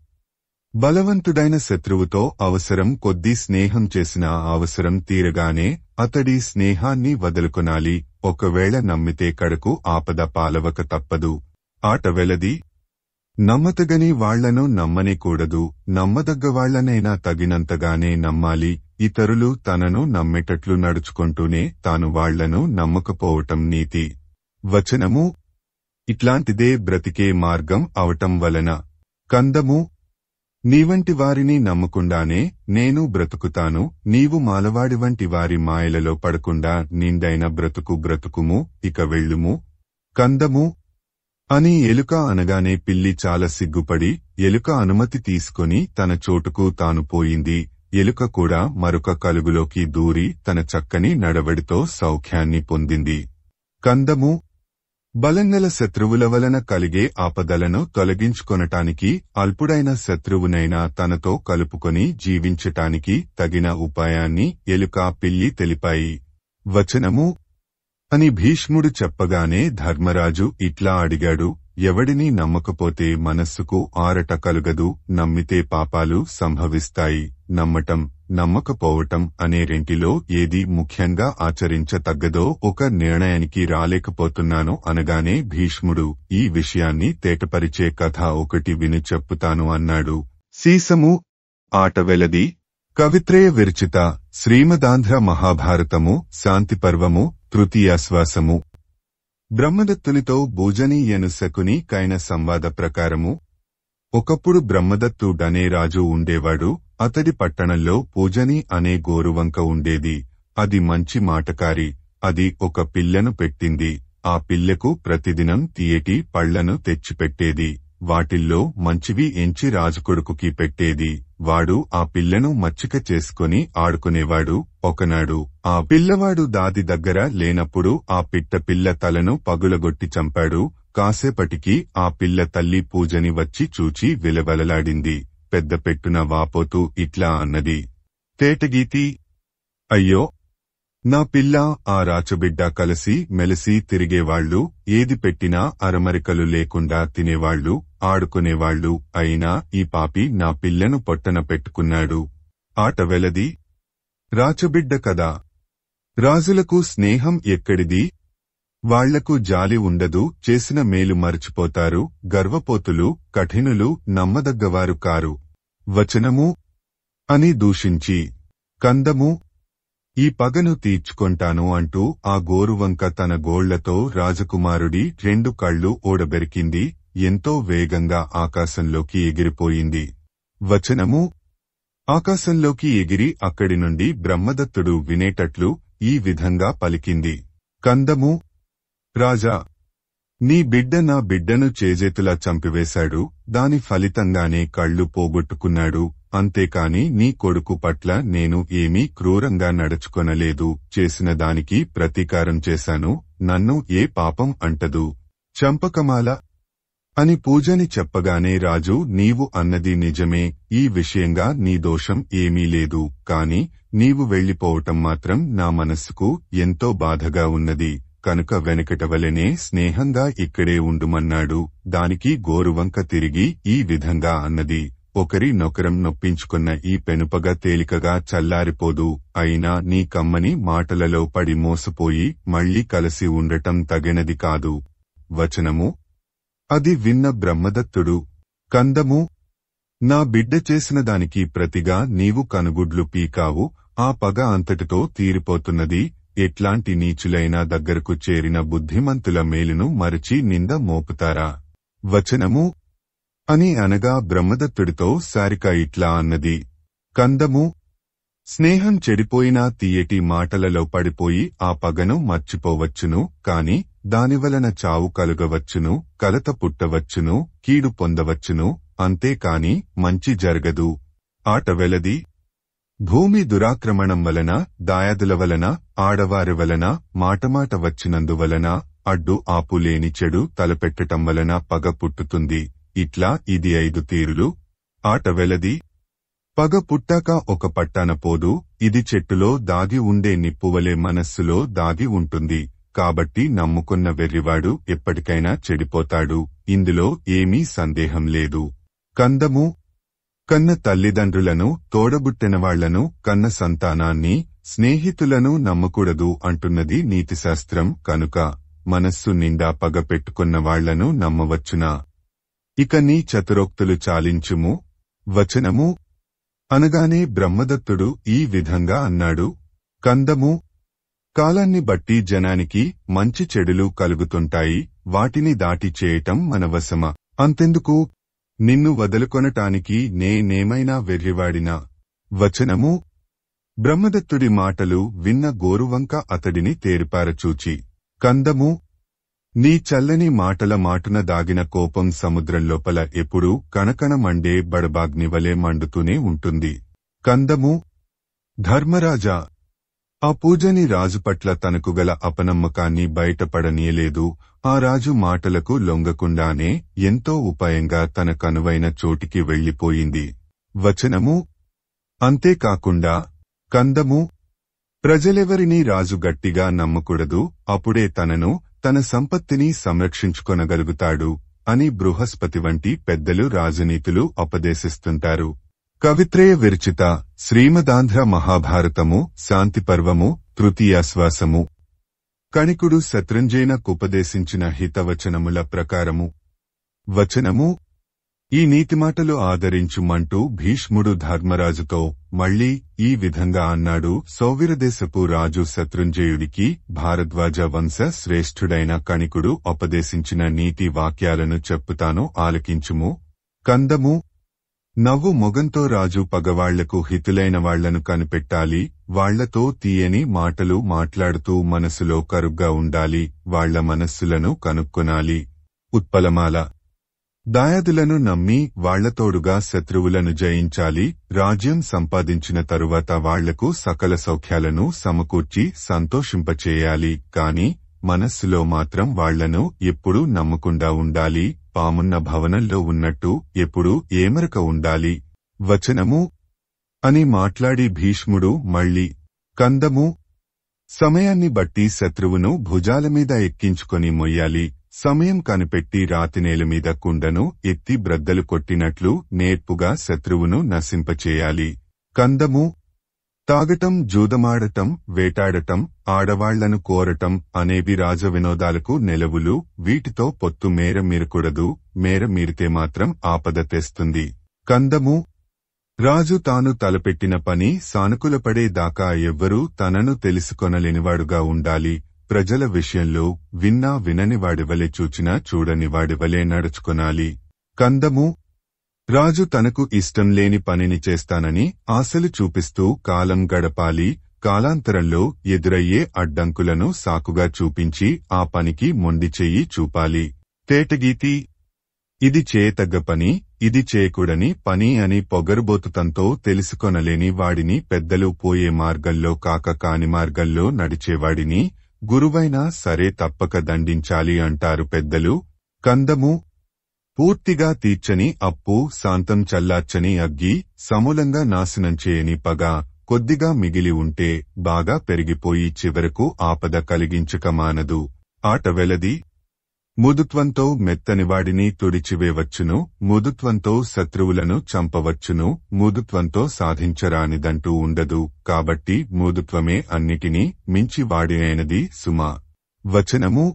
బలవంతుడైన శత్రువుతో అవసరం కొద్దీ స్నేహం చేసిన అవసరం తీరగానే అతడి స్నేహాన్ని వదులుకొనాలి. ఒకవేళ నమ్మితే కడకు ఆపద పాలవక తప్పదు. ఆటవెలది. నమ్మతగని వాళ్లను నమ్మనేకూడదు. నమ్మదగ్గవాళ్లనైనా తగినంతగానే నమ్మాలి. ఇతరులు తనను నమ్మేటట్లు నడుచుకుంటూనే తాను వాళ్లను నమ్మకపోవటం నీతి. వచనము. ఇట్లాంటిదే బ్రతికే మార్గం అవటం వలన. కందము. నీవంటి వారిని నమ్మకుండానే నేను బ్రతుకుతాను. నీవు మాలవాడివంటి వారి మాయలలో పడకుండా నిండైన బ్రతుకుము. ఇక వెళ్ళుము. కందము. అని ఎలుక అనగానే పిల్లి చాలా సిగ్గుపడి ఎలుక అనుమతి తీసుకొని తన చోటుకు తాను పోయింది. ఎలుక కూడా మరొక కలుగులోకి దూరి తన చక్కని నడవడితో సౌఖ్యాన్ని పొందింది. కందము. బలంగల శత్రువుల వలన కలిగే ఆపదలను తొలగించుకొనటానికి అల్పుడైన శత్రువునైనా తనతో కలుపుకొని జీవించటానికి తగిన ఉపాయాన్ని ఎలుక పిల్లి తెలిపాయి. వచనము. అని భీష్ముడు చెప్పగానే ధర్మరాజు ఇట్లా అడిగాడు. ఎవడిని నమ్మకపోతే మనస్సుకు ఆరట కలుగదు. నమ్మితే పాపాలు సంభవిస్తాయి. నమ్మటం, నమ్మకపోవటం అనే రెంటిలో ఏది ముఖ్యంగా ఆచరించతగ్గదో ఒక నిర్ణయానికి రాలేకపోతున్నాను అనగానే భీష్ముడు ఈ విషయాన్ని తేటపరిచే కథ ఒకటి విని చెప్పుతాను అన్నాడు. సీసము. ఆటవెలది. కవిత్రయ విరచిత శ్రీమదాంధ్ర మహాభారతము శాంతిపర్వము తృతీయాశ్వాసము. బ్రహ్మదత్తునితో భూజనీయను శకుని కైన సంవాద ప్రకారము. ఒకప్పుడు బ్రహ్మదత్తుడనే రాజు ఉండేవాడు. అతడి పట్టణంలో పూజని అనే గోరువంక ఉండేది. అది మంచి మాటకారి. అది ఒక పిల్లను పెట్టింది. ఆ పిల్లకు ప్రతిదినం తీయటి పళ్లను తెచ్చిపెట్టేది. వాటిల్లో మంచివి ఎంచి రాజుకొడుకుకి పెట్టేది. వాడు ఆ పిల్లను మచ్చిక చేసుకుని ఆడుకునేవాడు. ఒకనాడు ఆ పిల్లవాడు దాది దగ్గర లేనప్పుడు ఆ పిట్ట తలను పగులగొట్టి చంపాడు. కాసేపటికి ఆ పిల్ల తల్లి పూజని వచ్చి చూచి విలవలలాడింది. పెద్ద పెట్టున వాపోతూ ఇట్లా అన్నది, తేటగీతి, అయ్యో, నా పిల్ల ఆ రాచబిడ్డ కలిసి మెలిసి తిరిగేవాళ్లు, ఏది పెట్టినా అరమరికలు లేకుండా తినేవాళ్లు, ఆడుకునేవాళ్లు. అయినా ఈ పాపి నా పిల్లను పొట్టన పెట్టుకున్నాడు. ఆట వెలది. రాచబిడ్డ కదా. రాజులకు స్నేహం ఎక్కడిది? వాళ్లకు జాలి ఉండదు, చేసిన మేలు మరచిపోతారు. గర్వపోతులు, కఠినులు, నమ్మదగ్గవారు కారు. వచనము అని దూషించి, కందము, ఈ పగను తీర్చుకొంటాను అంటూ ఆ గోరువంక తన గోళ్లతో రాజకుమారుడి 2 కళ్ళు ఓడబెరికింది. ఎంతో వేగంగా ఆకాశంలోకి ఎగిరిపోయింది. వచనము ఆకాశంలోకి ఎగిరి అక్కడి నుండి బ్రహ్మదత్తుడు వినేటట్లు ఈ విధంగా పలికింది. కందము, రాజా, నీ బిడ్డ నా బిడ్డను చేజేతులా చంపివేశాడు. దాని ఫలితంగానే కళ్ళు పోగొట్టుకున్నాడు. అంతేకాని నీ కొడుకు పట్ల నేను ఏమీ క్రూరంగా నడుచుకొనలేదు. చేసిన దానికి ప్రతీకారం చేశాను. నన్ను ఏ పాపం అంటదు. చంపకమాల అని పూజని చెప్పగానే రాజు, నీవు అన్నది నిజమే. ఈ విషయంగా నీ దోషం ఏమీ లేదు. కాని నీవు వెళ్లిపోవటం మాత్రం నా మనస్సుకు ఎంతో బాధగా ఉన్నది. కనుక వెనకటవలెనే స్నేహంగా ఇక్కడే ఉండుమన్నాడు. దానికి గోరువంక తిరిగి ఈ విధంగా అన్నది, ఒకరి నొకరం నొప్పించుకున్న ఈ పెనుపగ తేలికగా చల్లారిపోదు. అయినా నీ కమ్మని మాటలలో పడి మోసపోయి మళ్లీ కలిసి ఉండటం తగినది కాదు. వచనము అది విన్న బ్రహ్మదత్తుడు, కందము, నా బిడ్డ చేసిన దానికి ప్రతిగా నీవు కనుగుడ్లు పీకావు. ఆ పగ అంతటితో తీరిపోతున్నది. ఎట్లాంటి నీచులైనా దగ్గరకు చేరిన బుద్ధిమంతుల మేలును మరచి నింద మోపుతారా? వచనము అని అనగా బ్రహ్మదత్తుడితో సారిక ఇట్లా అన్నది, కందము, స్నేహం చెడిపోయినా తీయటి మాటలలో పడిపోయి ఆ పగను మర్చిపోవచ్చును. కాని దానివలన చావు కలుగవచ్చును, కలత పుట్టవచ్చును, కీడు పొందవచ్చును. అంతేకాని మంచి జరగదు. ఆట వెలది. భూమి దురాక్రమణం వలన, దాయాదుల వలన, ఆడవారి వలన, మాటమాట వచ్చినందువలన, అడ్డు ఆపులేని చెడు తలపెట్టటం వలన పగ పుట్టుతుంది. ఇట్లా ఇది 5 తీరులు. ఆట వెలది. పగ పుట్టాక ఒక పట్టాన పోదు. ఇది చెట్టులో దాగి ఉండే నిప్పువలే మనస్సులో దాగి ఉంటుంది. కాబట్టి నమ్ముకున్న వెర్రివాడు ఎప్పటికైనా చెడిపోతాడు. ఇందులో ఏమీ సందేహం లేదు. కందము, కన్న తల్లిదండ్రులను, తోడబుట్టినవాళ్లను, కన్న సంతానాన్ని, స్నేహితులను నమ్మకూడదు అంటున్నది నీతిశాస్త్రం. కనుక మనస్సు నిండా పగ పెట్టుకున్న వాళ్లను నమ్మవచ్చునా? ఇక నీ చతురోక్తులు చాలించుము. వచనము అనగానే బ్రహ్మదత్తుడు ఈ విధంగా అన్నాడు, కందము, కాలాన్ని బట్టి జనానికి మంచి చెడులు కలుగుతుంటాయి. వాటిని దాటి చేయటం మన వశమా? అంతెందుకు? నిన్ను వదులుకొనటానికి నేనేమైనా వెర్రివాడినా? వచనము బ్రహ్మదత్తుడి మాటలు విన్న గోరువంక అతడిని తేరిపారచూచి, కందము, నీ చల్లని మాటల మాటున దాగిన కోపం సముద్రం లోపల ఎప్పుడూ కణకణ మండే బడబాగ్నివలే మండుతూనే ఉంటుంది. కందము, ధర్మరాజా, ఆ పూజని రాజు పట్ల తనకు గల అపనమ్మకాన్ని బయటపడనీయలేదు. ఆ రాజు మాటలకు లొంగకుండానే ఎంతో ఉపాయంగా తన కనువైన చోటికి వెళ్లిపోయింది. వచనము అంతేకాకుండా, కందము, ప్రజలెవరినీ రాజు గట్టిగా నమ్మకూడదు. అప్పుడే తనను, తన సంపత్తిని సంరక్షించుకొనగలుగుతాడు అని బృహస్పతి వంటి పెద్దలు రాజనీతులు ఉపదేశిస్తుంటారు. కవిత్రయ విరచిత శ్రీమదాంధ్ర మహాభారతము శాంతిపర్వము తృతీయాశ్వాసము. కణికుడు శత్రుంజయునకుపదేశించిన హితవచనముల ప్రకారము. వచనము ఈ నీతిమాటలు ఆదరించుమంటూ భీష్ముడు ధర్మరాజుతో మళ్లీ ఈ విధంగా అన్నాడు. సౌవిరదేశపు రాజు శత్రుంజయుడికి భారద్వాజ వంశ శ్రేష్ఠుడైన కణికుడు ఉపదేశించిన నీతి వాక్యాలను చెప్పుతాను, ఆలకించుము. కందము, నవ్వు మొగంతో రాజు పగవాళ్లకు హితులైన వాళ్లను కనిపెట్టాలి. వాళ్లతో తీయని మాటలు మాట్లాడుతూ మనసులో కరుగ్గా ఉండాలి. వాళ్ల మనస్సులను కనుక్కొనాలి. ఉత్పలమాల దాయాదులను నమ్మి వాళ్లతోడుగా శత్రువులను జయించాలి. రాజ్యం సంపాదించిన తరువాత వాళ్లకు సకల సౌఖ్యాలను సమకూర్చి సంతోషింపచేయాలి. కాని మనస్సులో మాత్రం వాళ్లను ఎప్పుడూ నమ్మకుండా ఉండాలి. పామున్న భవనంలో ఉన్నట్టు ఎప్పుడూ ఏమరక ఉండాలి. వచనము అని మాట్లాడి భీష్ముడు మళ్ళీ కందము సమయాన్ని బట్టి శత్రువును భుజాలమీద ఎక్కించుకొని మొయ్యాలి. సమయం కనిపెట్టి రాతినేలమీద కుండను ఎత్తి బ్రద్దలు కొట్టినట్లు నేర్పుగా శత్రువును నశింపచేయాలి. కందము తాగటం, జూదమాడటం, వేటాడటం, ఆడవాళ్లను కోరటం అనేవి రాజవినోదాలకు నెలవులు. వీటితో పొత్తు మేర మీరకూడదు. మేర మీరితే మాత్రం ఆపద తెస్తుంది. కందము రాజు తాను తలపెట్టిన పని సానుకూలపడే దాకా ఎవ్వరూ తనను తెలుసుకొనలేనివాడుగా ఉండాలి. ప్రజల విషయంలో విన్నా విననివాడివలే చూచినా చూడనివాడివలే నడుచుకొనాలి. కందము రాజు తనకు ఇష్టం లేని పనిని చేస్తానని ఆశలు చూపిస్తూ కాలం గడపాలి. కాలాంతరంలో ఎదురయ్యే అడ్డంకులను సాకుగా చూపించి ఆ పనికి మొండి చెయ్యి చూపాలి. తేటగీతి ఇది చేయతగ్గ పని, ఇది చేయకూడని పని అని పొగరుబోతుతంతో తెలుసుకొనలేని వాడిని పెద్దలు పోయే మార్గంలో కాక కాని మార్గంలో నడిచేవాడిని గురువైనా సరే తప్పక దండించాలి అంటారు పెద్దలు. కందము పూర్తిగా తీర్చని అప్పు, శాంతం చల్లార్చని అగ్గి, సమూలంగా నాశనం చేయని పగ, కొద్దిగా మిగిలి ఉంటే బాగా పెరిగిపోయి చివరకు ఆపద కలిగించక మానదు. ఆట వెలది. ముదుత్వంతో మెత్తనివాడిని తుడిచివేవచ్చును, ముదుత్వంతో శత్రువులను చంపవచ్చును, ముదుత్వంతో సాధించరానిదంటూ ఉండదు. కాబట్టి ముదుత్వమే అన్నిటినీ మించి వాడినైనది సుమా. వచనము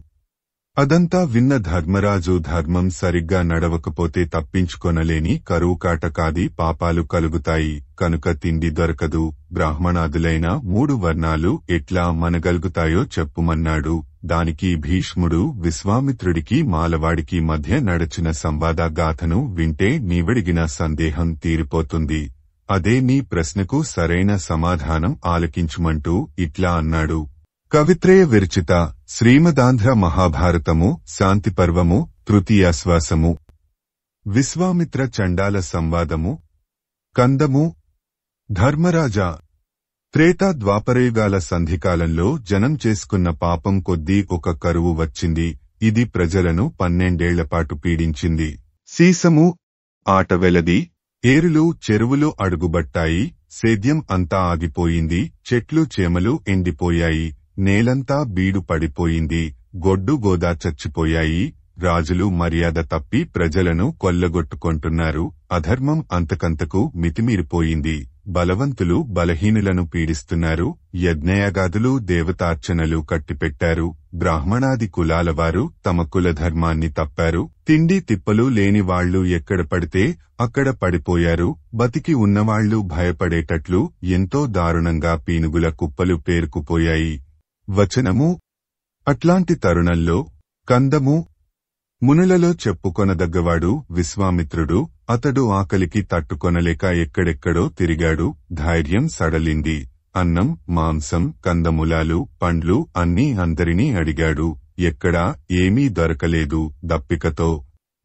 అదంతా విన్న ధర్మరాజు ధర్మం సరిగ్గా నడవకపోతే తప్పించుకొనలేని కరువు కాటకాది పాపాలు కలుగుతాయి. కనుక తిండి దొరకదు. బ్రాహ్మణాదులైన 3 వర్ణాలు ఎట్లా మనగలుగుతాయో చెప్పుమన్నాడు. దానికి భీష్ముడు విశ్వామిత్రుడికి మాలవాడికి మధ్య నడచిన సంవాద గాథను వింటే నీవడిగిన సందేహం తీరిపోతుంది. అదే నీ ప్రశ్నకు సరైన సమాధానం ఆలకించుమంటూ ఇట్లా అన్నాడు. కవిత్రయ విరచిత శ్రీమదాంధ్ర మహాభారతము శాంతిపర్వము తృతీయాశ్వాసము. విశ్వామిత్ర చండాల సంవాదము. కందము ధర్మరాజా, త్రేతా ద్వాపరయుగాల సంధికాలంలో జనం చేసుకున్న పాపం కొద్దీ ఒక కరువు వచ్చింది. ఇది ప్రజలను 12 ఏళ్లపాటు పీడించింది. సీసము ఆట వెలది. ఏరులు చెరువులు అడుగుబట్టాయి. సేద్యం అంతా ఆగిపోయింది. చెట్లు చేమలు ఎండిపోయాయి. నేలంతా బీడు పడిపోయింది. గొడ్డు గోదా చచ్చిపోయాయి. రాజులు మర్యాద తప్పి ప్రజలను కొల్లగొట్టుకొంటున్నారు. అధర్మం అంతకంతకు మితిమీరిపోయింది. బలవంతులు బలహీనులను పీడిస్తున్నారు. యజ్ఞయాగాదులు దేవతార్చనలు కట్టిపెట్టారు. బ్రాహ్మణాది కులాలవారు తమ కులధర్మాన్ని తప్పారు. తిండి తిప్పలు లేని వాళ్లు ఎక్కడ పడితే అక్కడ పడిపోయారు. బతికి ఉన్నవాళ్లు భయపడేటట్లు ఎంతో దారుణంగా పీనుగుల కుప్పలు పేరుకుపోయాయి. వచనము అట్లాంటి తరుణంలో కందము మునులలో చెప్పుకొనదగ్గవాడు విశ్వామిత్రుడు. అతడు ఆకలికి తట్టుకొనలేక ఎక్కడెక్కడో తిరిగాడు. ధైర్యం సడలింది. అన్నం, మాంసం, కందమూలాలు, పండ్లు అన్నీ అందరినీ అడిగాడు. ఎక్కడా ఏమీ దొరకలేదు. దప్పికతో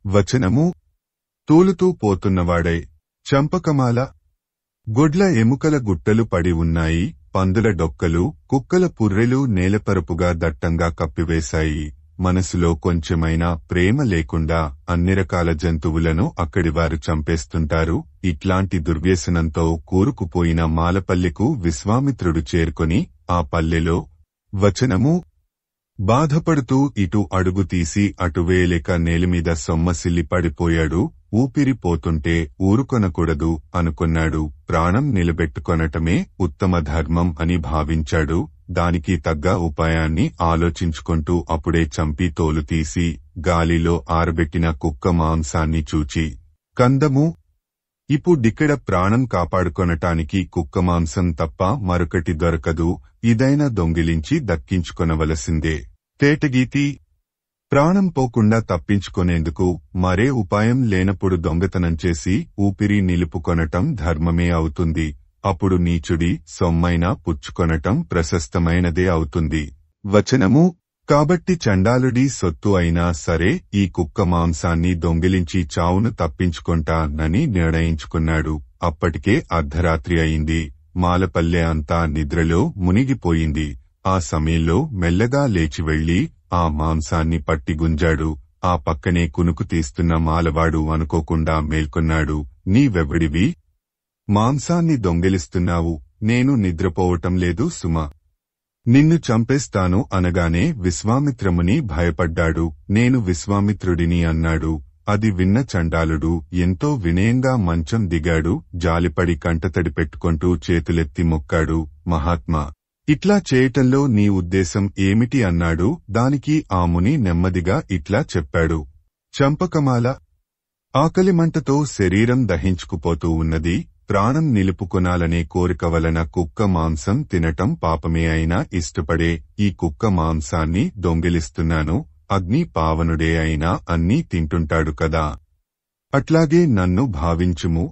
వచనము తూలుతూ పోతున్నవాడై చంపకమాల గొడ్ల ఎముకల గుట్టలు పడి ఉన్నాయి. పందుల డొక్కలు, కుక్కల పుర్రెలు నేలపరపుగా దట్టంగా కప్పివేశాయి. మనసులో కొంచెమైనా ప్రేమ లేకుండా అన్ని రకాల జంతువులను అక్కడివారు చంపేస్తుంటారు. ఇట్లాంటి దుర్వ్యసనంతో కూరుకుపోయిన మాలపల్లెకు విశ్వామిత్రుడు చేరుకొని ఆ పల్లెలో వచనము బాధపడుతూ ఇటు అడుగు తీసి అటు వేయలేక నేలమీద సొమ్మసిల్లి పడిపోయాడు. ఊపిరిపోతుంటే ఊరుకొనకూడదు అనుకున్నాడు. ప్రాణం నిలబెట్టుకొనటమే ఉత్తమ ధర్మం అని భావించాడు. దానికి తగ్గ ఉపాయాన్ని ఆలోచించుకుంటూ అప్పుడే చంపి తోలు తీసి గాలిలో ఆరబెట్టిన కుక్క మాంసాన్ని చూచి కందము ఇప్పుడిక్కడ ప్రాణం కాపాడుకొనటానికి కుక్క మాంసం తప్ప మరొకటి దొరకదు. ఇదైనా దొంగిలించి దక్కించుకొనవలసిందే. తేటగీతి ప్రాణం పోకుండా తప్పించుకొనేందుకు మరే ఉపాయం లేనప్పుడు దొంగతనం చేసి ఊపిరి నిలుపుకొనటం ధర్మమే అవుతుంది. అప్పుడు నీచుడి సొమ్మైనా పుచ్చుకొనటం ప్రశస్తమైనదే అవుతుంది. వచనము కాబట్టి చండాలుడి సొత్తు అయినా సరే ఈ కుక్క మాంసాన్ని దొంగిలించి చావును తప్పించుకుంటానని నిర్ణయించుకున్నాడు. అప్పటికే అర్ధరాత్రి అయింది. మాలపల్లె అంతా నిద్రలో మునిగిపోయింది. ఆ సమయంలో మెల్లగా లేచి వెళ్లి ఆ మాంసాన్ని పట్టి గుంజాడు. ఆ పక్కనే కునుకు తీస్తున్న మాలవాడు అనుకోకుండా మేల్కొన్నాడు. నీవెవడివి? మాంసాన్ని దొంగిలిస్తున్నావు? నేను నిద్రపోవటం లేదు సుమా. నిన్ను చంపేస్తాను అనగానే విశ్వామిత్రముని భయపడ్డాడు. నేను విశ్వామిత్రుడిని అన్నాడు. అది విన్న చండాలుడు ఎంతో వినయంగా మంచం దిగాడు. జాలిపడి కంటతడి పెట్టుకుంటూ చేతులెత్తి మొక్కాడు. మహాత్మా, ఇట్లా చేయటంలో నీ ఉద్దేశం ఏమిటి అన్నాడు. దానికి ఆ ముని నెమ్మదిగా ఇట్లా చెప్పాడు. చంపకమాల, ఆకలిమంటతో శరీరం దహించుకుపోతూ ఉన్నది. ప్రాణం నిలుపుకొనాలనే కోరిక వలన కుక్క మాంసం తినటం పాపమే అయినా ఇష్టపడే ఈ కుక్క మాంసాన్ని దొంగిలిస్తున్నాను. అగ్ని పావనుడే అయినా అన్నీ తింటుంటాడు కదా, అట్లాగే నన్ను భావించుము.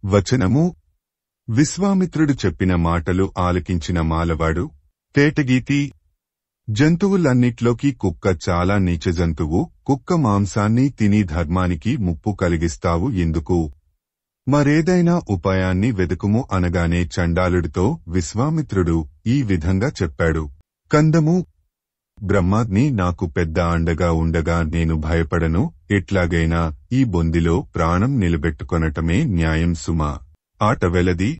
వచనము విశ్వామిత్రుడు చెప్పిన మాటలు ఆలకించిన మాలవాడు, తేటగీతి, జంతువులన్నిట్లోకి కుక్క చాలా నీచ జంతువు. కుక్క మాంసాన్ని తిని ధర్మానికి ముప్పు కలిగిస్తావు ఎందుకు? మరేదైనా ఉపాయాన్ని వెదుకుము అనగానే చండాలుడితో విశ్వామిత్రుడు ఈ విధంగా చెప్పాడు. కందము, బ్రహ్మాగ్ని నాకు పెద్ద అండగా ఉండగా నేను భయపడను. ఎట్లాగైనా ఈ బొందిలో ప్రాణం నిలబెట్టుకొనటమే న్యాయం సుమా. ఆట వెలది.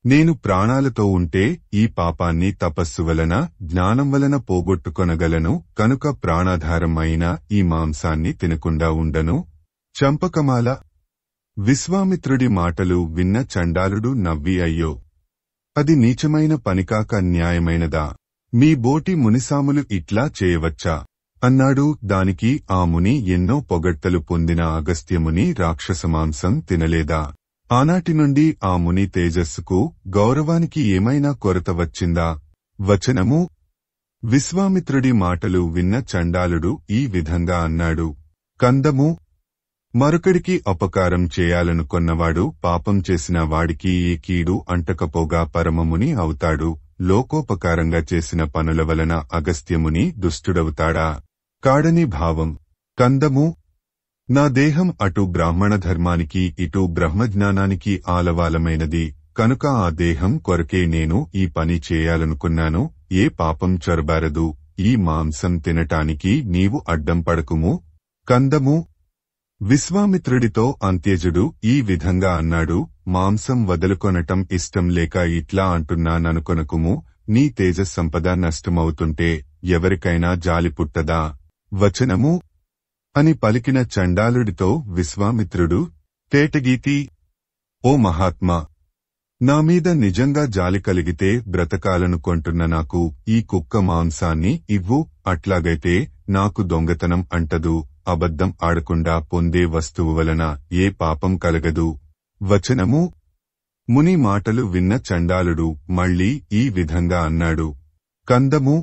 నేను ప్రాణాలతో ఉంటే ఈ పాపాన్ని తపస్సు వలన జ్ఞానం వలన పోగొట్టుకొనగలను. కనుక ప్రాణాధారం అయిన ఈ మాంసాన్ని తినకుండా ఉండను. చంపకమాల. విశ్వామిత్రుడి మాటలు విన్న చండాలుడు నవ్వి అయ్యో, అది నీచమైన పనికాక న్యాయమైనదా? మీ బోటి మునిసాములు ఇట్లా చేయవచ్చా అన్నాడు. దానికి ఆ ముని ఎన్నో పొగడ్తలు పొందిన అగస్త్యముని రాక్షసమాంసం తినలేదా? ఆనాటి నుండి ఆ ముని తేజస్సుకు గౌరవానికి ఏమైనా కొరత వచ్చిందా? వచనము విశ్వామిత్రుడి మాటలు విన్న చండాలుడు ఈ విధంగా అన్నాడు. కందము, మరొకడికి అపకారం చేయాలనుకొన్నవాడు పాపం చేసిన వాడికి ఏ కీడు అంటకపోగా పరమముని అవుతాడు. లోకోపకారంగా చేసిన పనుల వలన అగస్త్యముని దుష్టుడవుతాడా? కాడని భావం. కందము, నా దేహం అటు బ్రాహ్మణ ధర్మానికి ఇటు బ్రహ్మజ్ఞానానికి ఆలవాలమైనది. కనుక ఆ దేహం కొరకే నేను ఈ పని చేయాలనుకున్నాను. ఏ పాపం చొరబారదు. ఈ మాంసం తినటానికి నీవు అడ్డం పడకుము. కందము, విశ్వామిత్రుడితో అంత్యజుడు ఈ విధంగా అన్నాడు. మాంసం వదులుకొనటం ఇష్టం లేక ఇట్లా అంటున్నాననుకొనకుము. నీ తేజస్సంపద నష్టమవుతుంటే ఎవరికైనా జాలి పుట్టదా? వచనము అని పలికిన చండాలుడితో విశ్వామిత్రుడు, తేటగీతి, ఓ మహాత్మా, నా మీద నిజంగా జాలి కలిగితే బ్రతకాలనుకొంటున్న నాకు ఈ కుక్క మాంసాన్ని ఇవ్వు. అట్లాగైతే నాకు దొంగతనం అంటదు. అబద్ధం ఆడకుండా పొందే వస్తువు వలన ఏ పాపం కలగదు. వచనము ముని మాటలు విన్న చండాలుడు మళ్ళీ ఈ విధంగా అన్నాడు. కందము,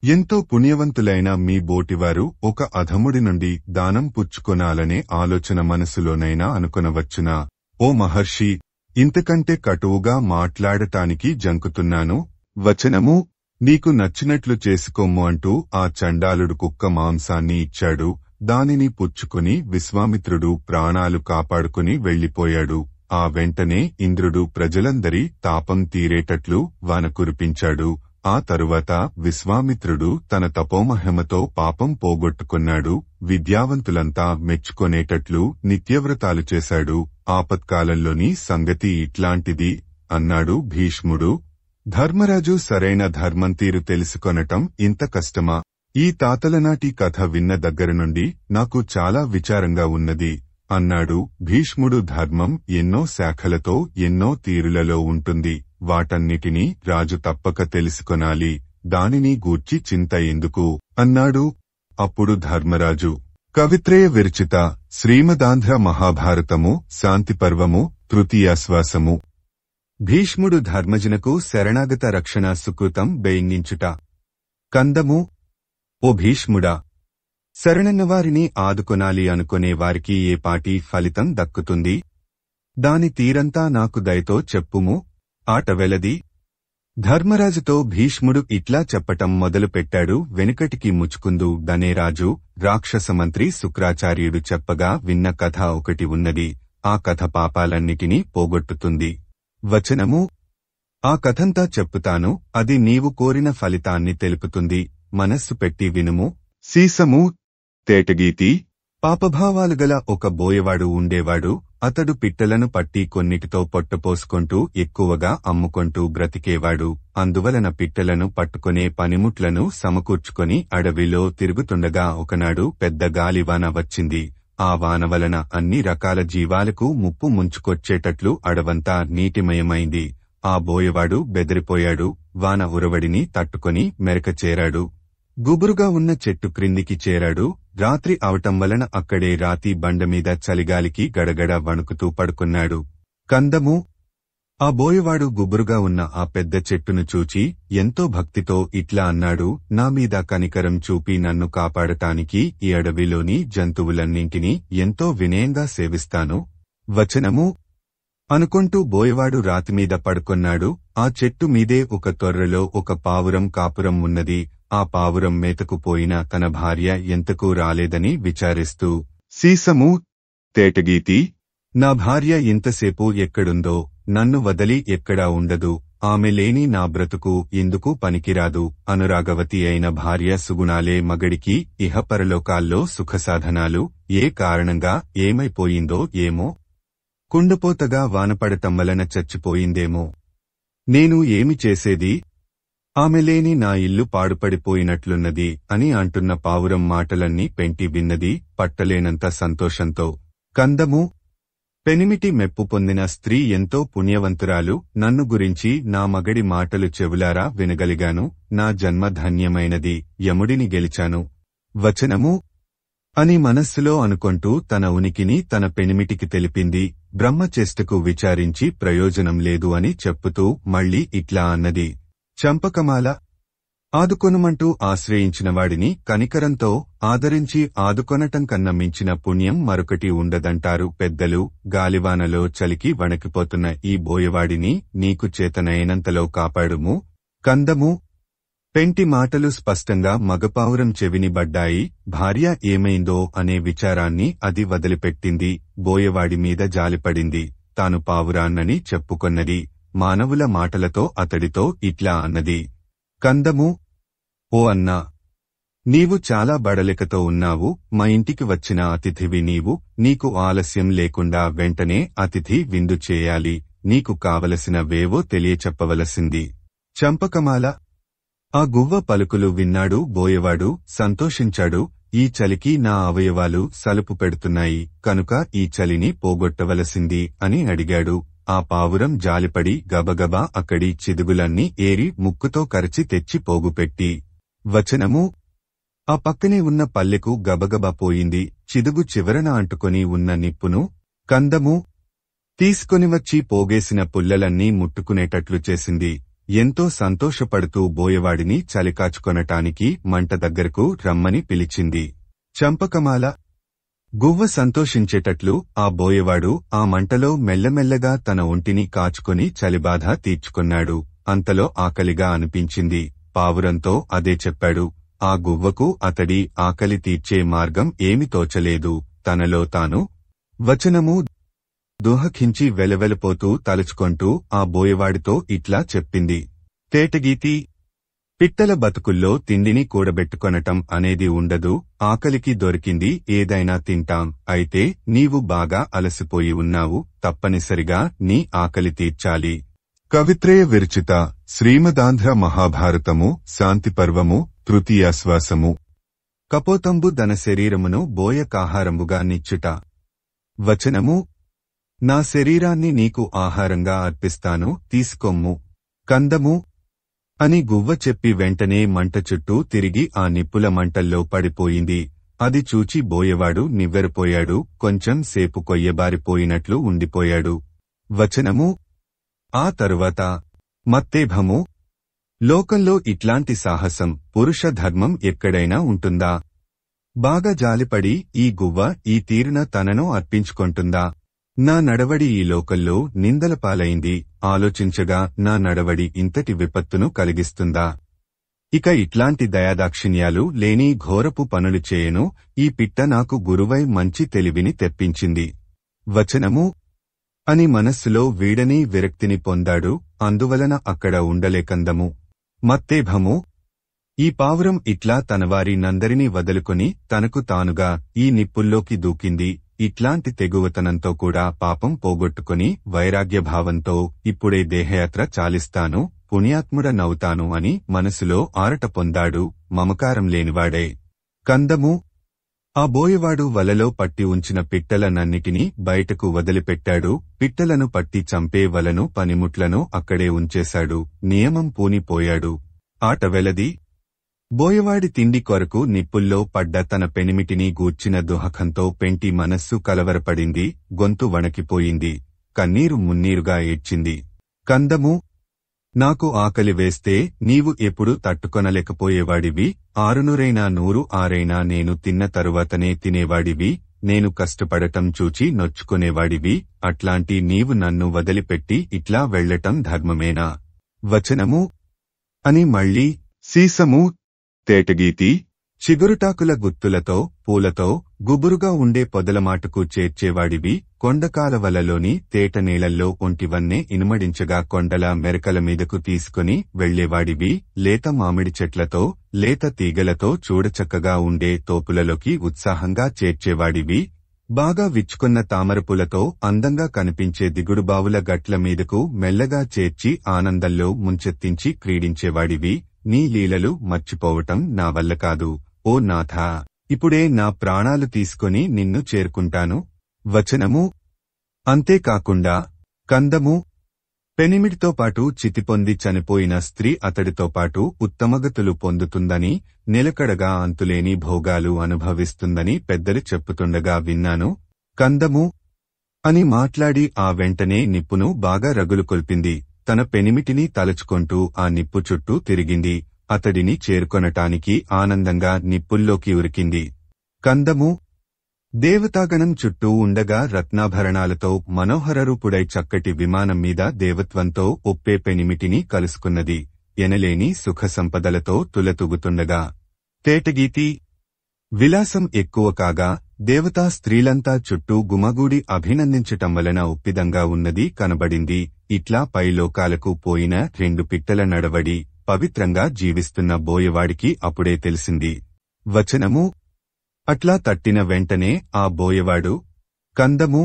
ఎంతో పుణ్యవంతులైన మీ బోటివారు ఒక అధముడి నుండి దానం పుచ్చుకొనాలనే ఆలోచన మనసులోనైనా అనుకొనవచ్చునా? ఓ మహర్షి, ఇంతకంటే కటువుగా మాట్లాడటానికి జంకుతున్నాను. వచనము నీకు నచ్చినట్లు చేసుకోము అంటూ ఆ చండాలుడు కుక్క మాంసాన్ని ఇచ్చాడు. దానిని పుచ్చుకుని విశ్వామిత్రుడు ప్రాణాలు కాపాడుకుని వెళ్లిపోయాడు. ఆ వెంటనే ఇంద్రుడు ప్రజలందరి తాపం తీరేటట్లు వాన కురిపించాడు. ఆ తరువాత విశ్వామిత్రుడు తన తపోమహిమతో పాపం పోగొట్టుకున్నాడు. విద్యావంతులంతా మెచ్చుకొనేటట్లు నిత్యవ్రతాలు చేశాడు. ఆపత్కాలంలోని సంగతి ఇట్లాంటిది అన్నాడు భీష్ముడు. ధర్మరాజు సరైన ధర్మం తీరు తెలుసుకొనటం ఇంత కష్టమా? ఈ తాతలనాటి కథ విన్న దగ్గర నుండి నాకు చాలా విచారంగా ఉన్నది అన్నాడు భీష్ముడు. ధర్మం ఎన్నో శాఖలతో ఎన్నో తీరులలో ఉంటుంది. వాటన్నిటినీ రాజు తప్పక తెలుసుకొనాలి. దానిని గూర్చి చింత ఎందుకు అన్నాడు. అప్పుడు ధర్మరాజు, కవిత్రయ విరచిత శ్రీమదాంధ్ర మహాభారతము శాంతిపర్వము తృతీయాశ్వాసము. భీష్ముడు ధర్మజునకు శరణాగత రక్షణ సుకృతం బెయింగించుట. కందము, ఓ భీష్ముడా, శరణన్నవారిని ఆదుకొనాలి అనుకునే వారికి ఏ పాటి ఫలితం దక్కుతుంది? దాని తీరంతా నాకు దయతో చెప్పుము. ఆట వెలది. ధర్మరాజుతో భీష్ముడు ఇట్లా చెప్పటం మొదలుపెట్టాడు. వెనుకటికి ముచుకుందు దనే రాజు రాక్షసమంత్రి శుక్రాచార్యుడు చెప్పగా విన్న కథ ఒకటి ఉన్నది. ఆ కథ పాపాలన్నిటినీ పోగొట్టుతుంది. వచనము: ఆ కథంతా చెప్పుతాను, అది నీవు కోరిన ఫలితాన్ని తెలుపుతుంది. మనస్సు పెట్టి వినుము. సీసము తేటగీతి. పాపభావాలు గల ఒక బోయవాడు ఉండేవాడు. అతడు పిట్టలను పట్టి కొన్నిటితో పొట్టపోసుకొంటూ ఎక్కువగా అమ్ముకొంటూ బ్రతికేవాడు. అందువలన పిట్టలను పట్టుకునే పనిముట్లను సమకూర్చుకొని అడవిలో తిరుగుతుండగా ఒకనాడు పెద్ద గాలివాన వచ్చింది. ఆ వాన వలన అన్ని రకాల జీవాలకు ముప్పు ముంచుకొచ్చేటట్లు అడవంతా నీటిమయమైంది. ఆ బోయవాడు బెదిరిపోయాడు. వాన ఉరవడిని తట్టుకొని మెరక చేరాడు. గుబురుగా ఉన్న చెట్టు క్రిందికి చేరాడు. రాత్రి అవటం వలన అక్కడే రాతి బండమీద చలిగాలికి గడగడ వణుకుతూ పడుకున్నాడు. కందము. ఆ బోయవాడు గుబురుగా ఉన్న ఆ పెద్ద చెట్టును చూచి ఎంతో భక్తితో ఇట్లా అన్నాడు: నా మీద కనికరం చూపి నన్ను కాపాడటానికి ఈ అడవిలోని జంతువులన్నింటినీ ఎంతో వినయంగా సేవిస్తాను. వచనము అనుకుంటూ బోయవాడు రాతిమీద పడుకొన్నాడు. ఆ చెట్టు మీదే ఒక తొర్రలో ఒక పావురం కాపురం ఉన్నది. ఆ పావురం మేతకు పోయిన తన భార్య ఎంతకు రాలేదని విచారిస్తూ, సీసము తేటగీతి. నా భార్య ఇంతసేపు ఎక్కడుందో, నన్ను వదలి ఎక్కడా ఉండదు. ఆమె లేని నా బ్రతుకు ఇందుకు పనికిరాదు. అనురాగవతి అయిన భార్య సుగుణాలే మగడికి ఇహపరలోకాల్లో సుఖసాధనాలు. ఏ కారణంగా ఏమైపోయిందో ఏమో. కుండపోతగా వానపడటం వలన చచ్చిపోయిందేమో. నేను ఏమి చేసేది? ఆమె లేని నా ఇల్లు పాడుపడిపోయినట్లున్నది అని అంటున్న పావురం మాటలన్నీ పెంటి విన్నది పట్టలేనంత సంతోషంతో. కందము. పెనిమిటి మెప్పు పొందిన స్త్రీ ఎంతో పుణ్యవంతురాలు. నన్ను గురించి నా మగడి మాటలు చెవులారా వినగలిగాను. నా జన్మ ధన్యమైనది. యముడిని గెలిచాను. వచనము అని మనస్సులో అనుకొంటూ తన ఉనికిని తన పెనిమిటికి తెలిపింది. బ్రహ్మచేష్టకు విచారించి ప్రయోజనం లేదు అని చెప్పుతూ మళ్ళీ ఇట్లా అన్నది: చంపకమాల, ఆదుకొనుమంటూ ఆశ్రయించినవాడిని కనికరంతో ఆదరించి ఆదుకొనటం కన్నా మించిన పుణ్యం మరొకటి ఉండదంటారు పెద్దలు. గాలివానలో చలికి వణికిపోతున్న ఈ బోయవాడిని నీకు చేతనైనంతలో కాపాడుము. కందము. పెంటి మాటలు స్పష్టంగా మగపావురం చెవిని బడ్డాయి. భార్య ఏమైందో అనే విచారాన్ని అది వదిలిపెట్టింది. బోయవాడి మీద జాలిపడింది. తాను పావురాన్నని చెప్పుకొన్నది. మానవుల మాటలతో అతడితో ఇట్లా అన్నది: కందము, ఓ అన్నా, నీవు చాలా బడలికతో ఉన్నావు. మా ఇంటికి వచ్చిన అతిథివి నీవు. నీకు ఆలస్యం లేకుండా వెంటనే అతిథి విందు చేయాలి. నీకు కావలసిన వేవో తెలియచెప్పవలసింది. చంపకమాల. ఆ గువ్వ పలుకులు విన్నాడు బోయవాడు. సంతోషించాడు. ఈ చలికి నా అవయవాలు సలుపు పెడుతున్నాయి కనుక ఈ చలిని పోగొట్టవలసింది అని అడిగాడు. ఆ పావురం జాలిపడి గబగబా అక్కడి చిదుగులన్నీ ఏరి ముక్కుతో కరచి తెచ్చి పోగుపెట్టి. వచనము ఆ పక్కనే ఉన్న పల్లెకు గబగబా పోయింది. చిదుగు చివరన అంటుకొని ఉన్న నిప్పును కందము తీసుకొనివచ్చి పోగేసిన పుల్లలన్నీ ముట్టుకునేటట్లు చేసింది. ఎంతో సంతోషపడుతూ బోయవాడిని చలికాచుకొనటానికి మంట దగ్గరకు రమ్మని పిలిచింది. చంపకమాల. గువ్వ సంతోషించేటట్లు ఆ బోయవాడు ఆ మంటలో మెల్లమెల్లగా తన ఒంటిని కాచుకొని చలిబాధ తీర్చుకొన్నాడు. అంతలో ఆకలిగా అనిపించింది. పావురంతో అదే చెప్పాడు. ఆ గువ్వకు అతడి ఆకలి తీర్చే మార్గం ఏమి తోచలేదు. తనలో తాను వచనము దుహకించి వెలవెలపోతూ తలుచుకొంటూ ఆ బోయవాడితో ఇట్లా చెప్పింది: తేటగీతి. పిట్టల బతుకుల్లో తిండిని కూడబెట్టుకొనటం అనేది ఉండదు. ఆకలికి దొరికింది ఏదైనా తింటాం. అయితే నీవు బాగా అలసిపోయి ఉన్నావు. తప్పనిసరిగా నీ ఆకలి తీర్చాలి. కవిత్రయ విరచిత శ్రీమదాంధ్ర మహాభారతము శాంతిపర్వము తృతీయాశ్వాసము. కపోతంబు దన శరీరమును బోయకాహారంబుగా నిచ్చుట. వచనము నా శరీరాన్ని నీకు ఆహారంగా అర్పిస్తాను, తీసుకోమ్ము. కందము అని గువ్వ చెప్పి వెంటనే మంట చుట్టూ తిరిగి ఆ నిప్పుల మంటల్లో పడిపోయింది. అది చూచి బోయవాడు నివ్వెరపోయాడు. కొంచెం సేపు కొయ్యబారిపోయినట్లు ఉండిపోయాడు. వచనము ఆ తరువాత మత్తేభము. లోకంలో ఇట్లాంటి సాహసం, పురుష ధర్మం ఎక్కడైనా ఉంటుందా? బాగా జాలిపడి ఈ గువ్వ ఈ తీరున తనను అర్పించుకొంటుందా? నా నడవడి ఈ లోకల్లో నిందల పాలైంది. ఆలోచించగా నా నడవడి ఇంతటి విపత్తును కలిగిస్తుందా? ఇక ఇట్లాంటి దయాదాక్షిణ్యాలు లేని ఘోరపు పనులు చేయను. ఈ పిట్ట నాకు గురువై మంచి తెలివిని తెప్పించింది. వచనము అని మనస్సులో వీడని విరక్తిని పొందాడు. అందువలన అక్కడ ఉండలేకందము. మత్తేభము ఈ పావురం ఇట్లా తనవారి నందరినీ వదులుకొని తనకు తానుగా ఈ నిప్పుల్లోకి దూకింది. ఇట్లాంటి తెగువతనంతో కూడా పాపం పోగొట్టుకుని వైరాగ్యభావంతో ఇప్పుడే దేహయాత్ర చాలిస్తాను, పుణ్యాత్ముడనవుతాను అని మనసులో ఆరట పొందాడు. మమకారం లేనివాడే. కందము ఆ బోయవాడు వలలో పట్టి ఉంచిన పిట్టలనన్నిటినీ బయటకు వదిలిపెట్టాడు. పిట్టలను పట్టి చంపే వలను పనిముట్లను అక్కడే ఉంచేశాడు. నియమం పూనిపోయాడు. ఆట వెలది. బోయవాడి తిండి కొరకు నిప్పుల్లో పడ్డ తన పెనిమిటిని గూర్చిన దుహకంతో పెంటి మనస్సు కలవరపడింది. గొంతు వణకిపోయింది. కన్నీరు మున్నీరుగా ఏడ్చింది. కందము నాకు ఆకలి వేస్తే నీవు ఎప్పుడు తట్టుకొనలేకపోయేవాడివి. 600 100 6 నేను తిన్న తరువాతనే తినేవాడివి. నేను కష్టపడటం చూచి నొచ్చుకునేవాడివి. అట్లాంటి నీవు నన్ను వదిలిపెట్టి ఇట్లా వెళ్లటం ధర్మమేనా? వచనము అని మళ్ళీ సీసము తేటగీతి చిగురుటాకుల గుత్తులతో పూలతో గుబురుగా ఉండే పొదలమాటుకు చేర్చేవాడివి. కొండకాలవలలోని తేట నీళ్లల్లో ఒంటివన్నే ఇనుమడించగా కొండల మెరకల మీదకు తీసుకుని వెళ్లేవాడివి. లేత మామిడి చెట్లతో లేత తీగలతో చూడచక్కగా ఉండే తోపులలోకి ఉత్సాహంగా చేర్చేవాడివి. బాగా విచ్చుకున్న తామరపులతో అందంగా కనిపించే దిగుడుబావుల గట్ల మీదకు మెల్లగా చేర్చి ఆనందంలో ముంచెత్తించి క్రీడించేవాడివి. నీ లీలలు మర్చిపోవటం నా వల్ల కాదు. ఓ నాథా, ఇప్పుడే నా ప్రాణాలు తీసుకొని నిన్ను చేరుకుంటాను. వచనము అంతేకాకుండా కందము పెనిమిటితో పాటు చితిపొంది చనిపోయిన స్త్రీ అతడితో పాటు ఉత్తమగతులు పొందుతుందని, నిలకడగా అంతులేని భోగాలు అనుభవిస్తుందని పెద్దలు చెప్పుతుండగా విన్నాను. కందము అని మాట్లాడి ఆ వెంటనే నిప్పును బాగా రగులు కొల్పింది. తన పెనిమిటిని తలుచుకొంటూ ఆ నిప్పు చుట్టూ తిరిగింది. అతడిని చేరుకొనటానికి ఆనందంగా నిప్పుల్లోకి ఉరికింది. కందము దేవతాగణం చుట్టూ ఉండగా రత్నాభరణాలతో మనోహరరూపుడై చక్కటి విమానం మీద దేవత్వంతో ఒప్పే పెనిమిటిని కలుసుకున్నది. ఎనలేని సుఖ సంపదలతో తులతూగుతుండగా తేటగీతి విలాసం ఎక్కువ కాగా దేవతా స్త్రీలంతా చుట్టూ గుమగూడి అభినందించటం వలన ఒప్పిదంగా ఉన్నది కనబడింది. ఇట్లా పైలోకాలకు పోయిన 2 పిట్టల నడవడి పవిత్రంగా జీవిస్తున్న బోయవాడికి అప్పుడే తెలిసింది. వచనము అట్లా తట్టిన వెంటనే ఆ బోయవాడు కందము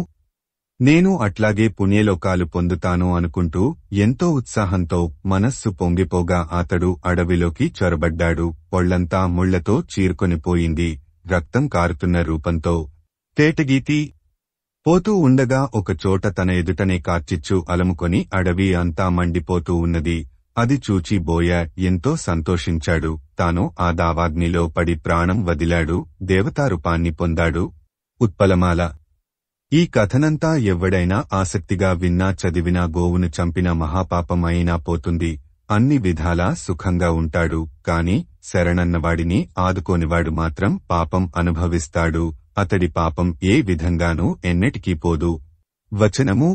నేను అట్లాగే పుణ్యలోకాలు పొందుతాను అనుకుంటూ ఎంతో ఉత్సాహంతో మనస్సు పొంగిపోగా అతడు అడవిలోకి చొరబడ్డాడు. ఒళ్లంతా ముళ్లతో చీరుకొనిపోయింది. రక్తం కారుతున్న రూపంతో తేటగీతి పోతూ ఉండగా ఒకచోట తన ఎదుటనే కార్చిచ్చు అలముకొని అడవి అంతా మండిపోతూ ఉన్నది. అది చూచి బోయ ఎంతో సంతోషించాడు. తాను ఆ దావాగ్నిలో పడి ప్రాణం వదిలాడు. దేవతారూపాన్ని పొందాడు. ఉత్పలమాల ఈ కథనంతా ఎవ్వడైనా ఆసక్తిగా విన్నా చదివినా గోవును చంపిన మహాపాపం అయినా పోతుంది. అన్ని విధాలా సుఖంగా ఉంటాడు. కాని శరణన్నవాడిని ఆదుకోనివాడు మాత్రం పాపం అనుభవిస్తాడు. అతడి పాపం ఏ విధంగానూ ఎన్నటికీ పోదు. వచనము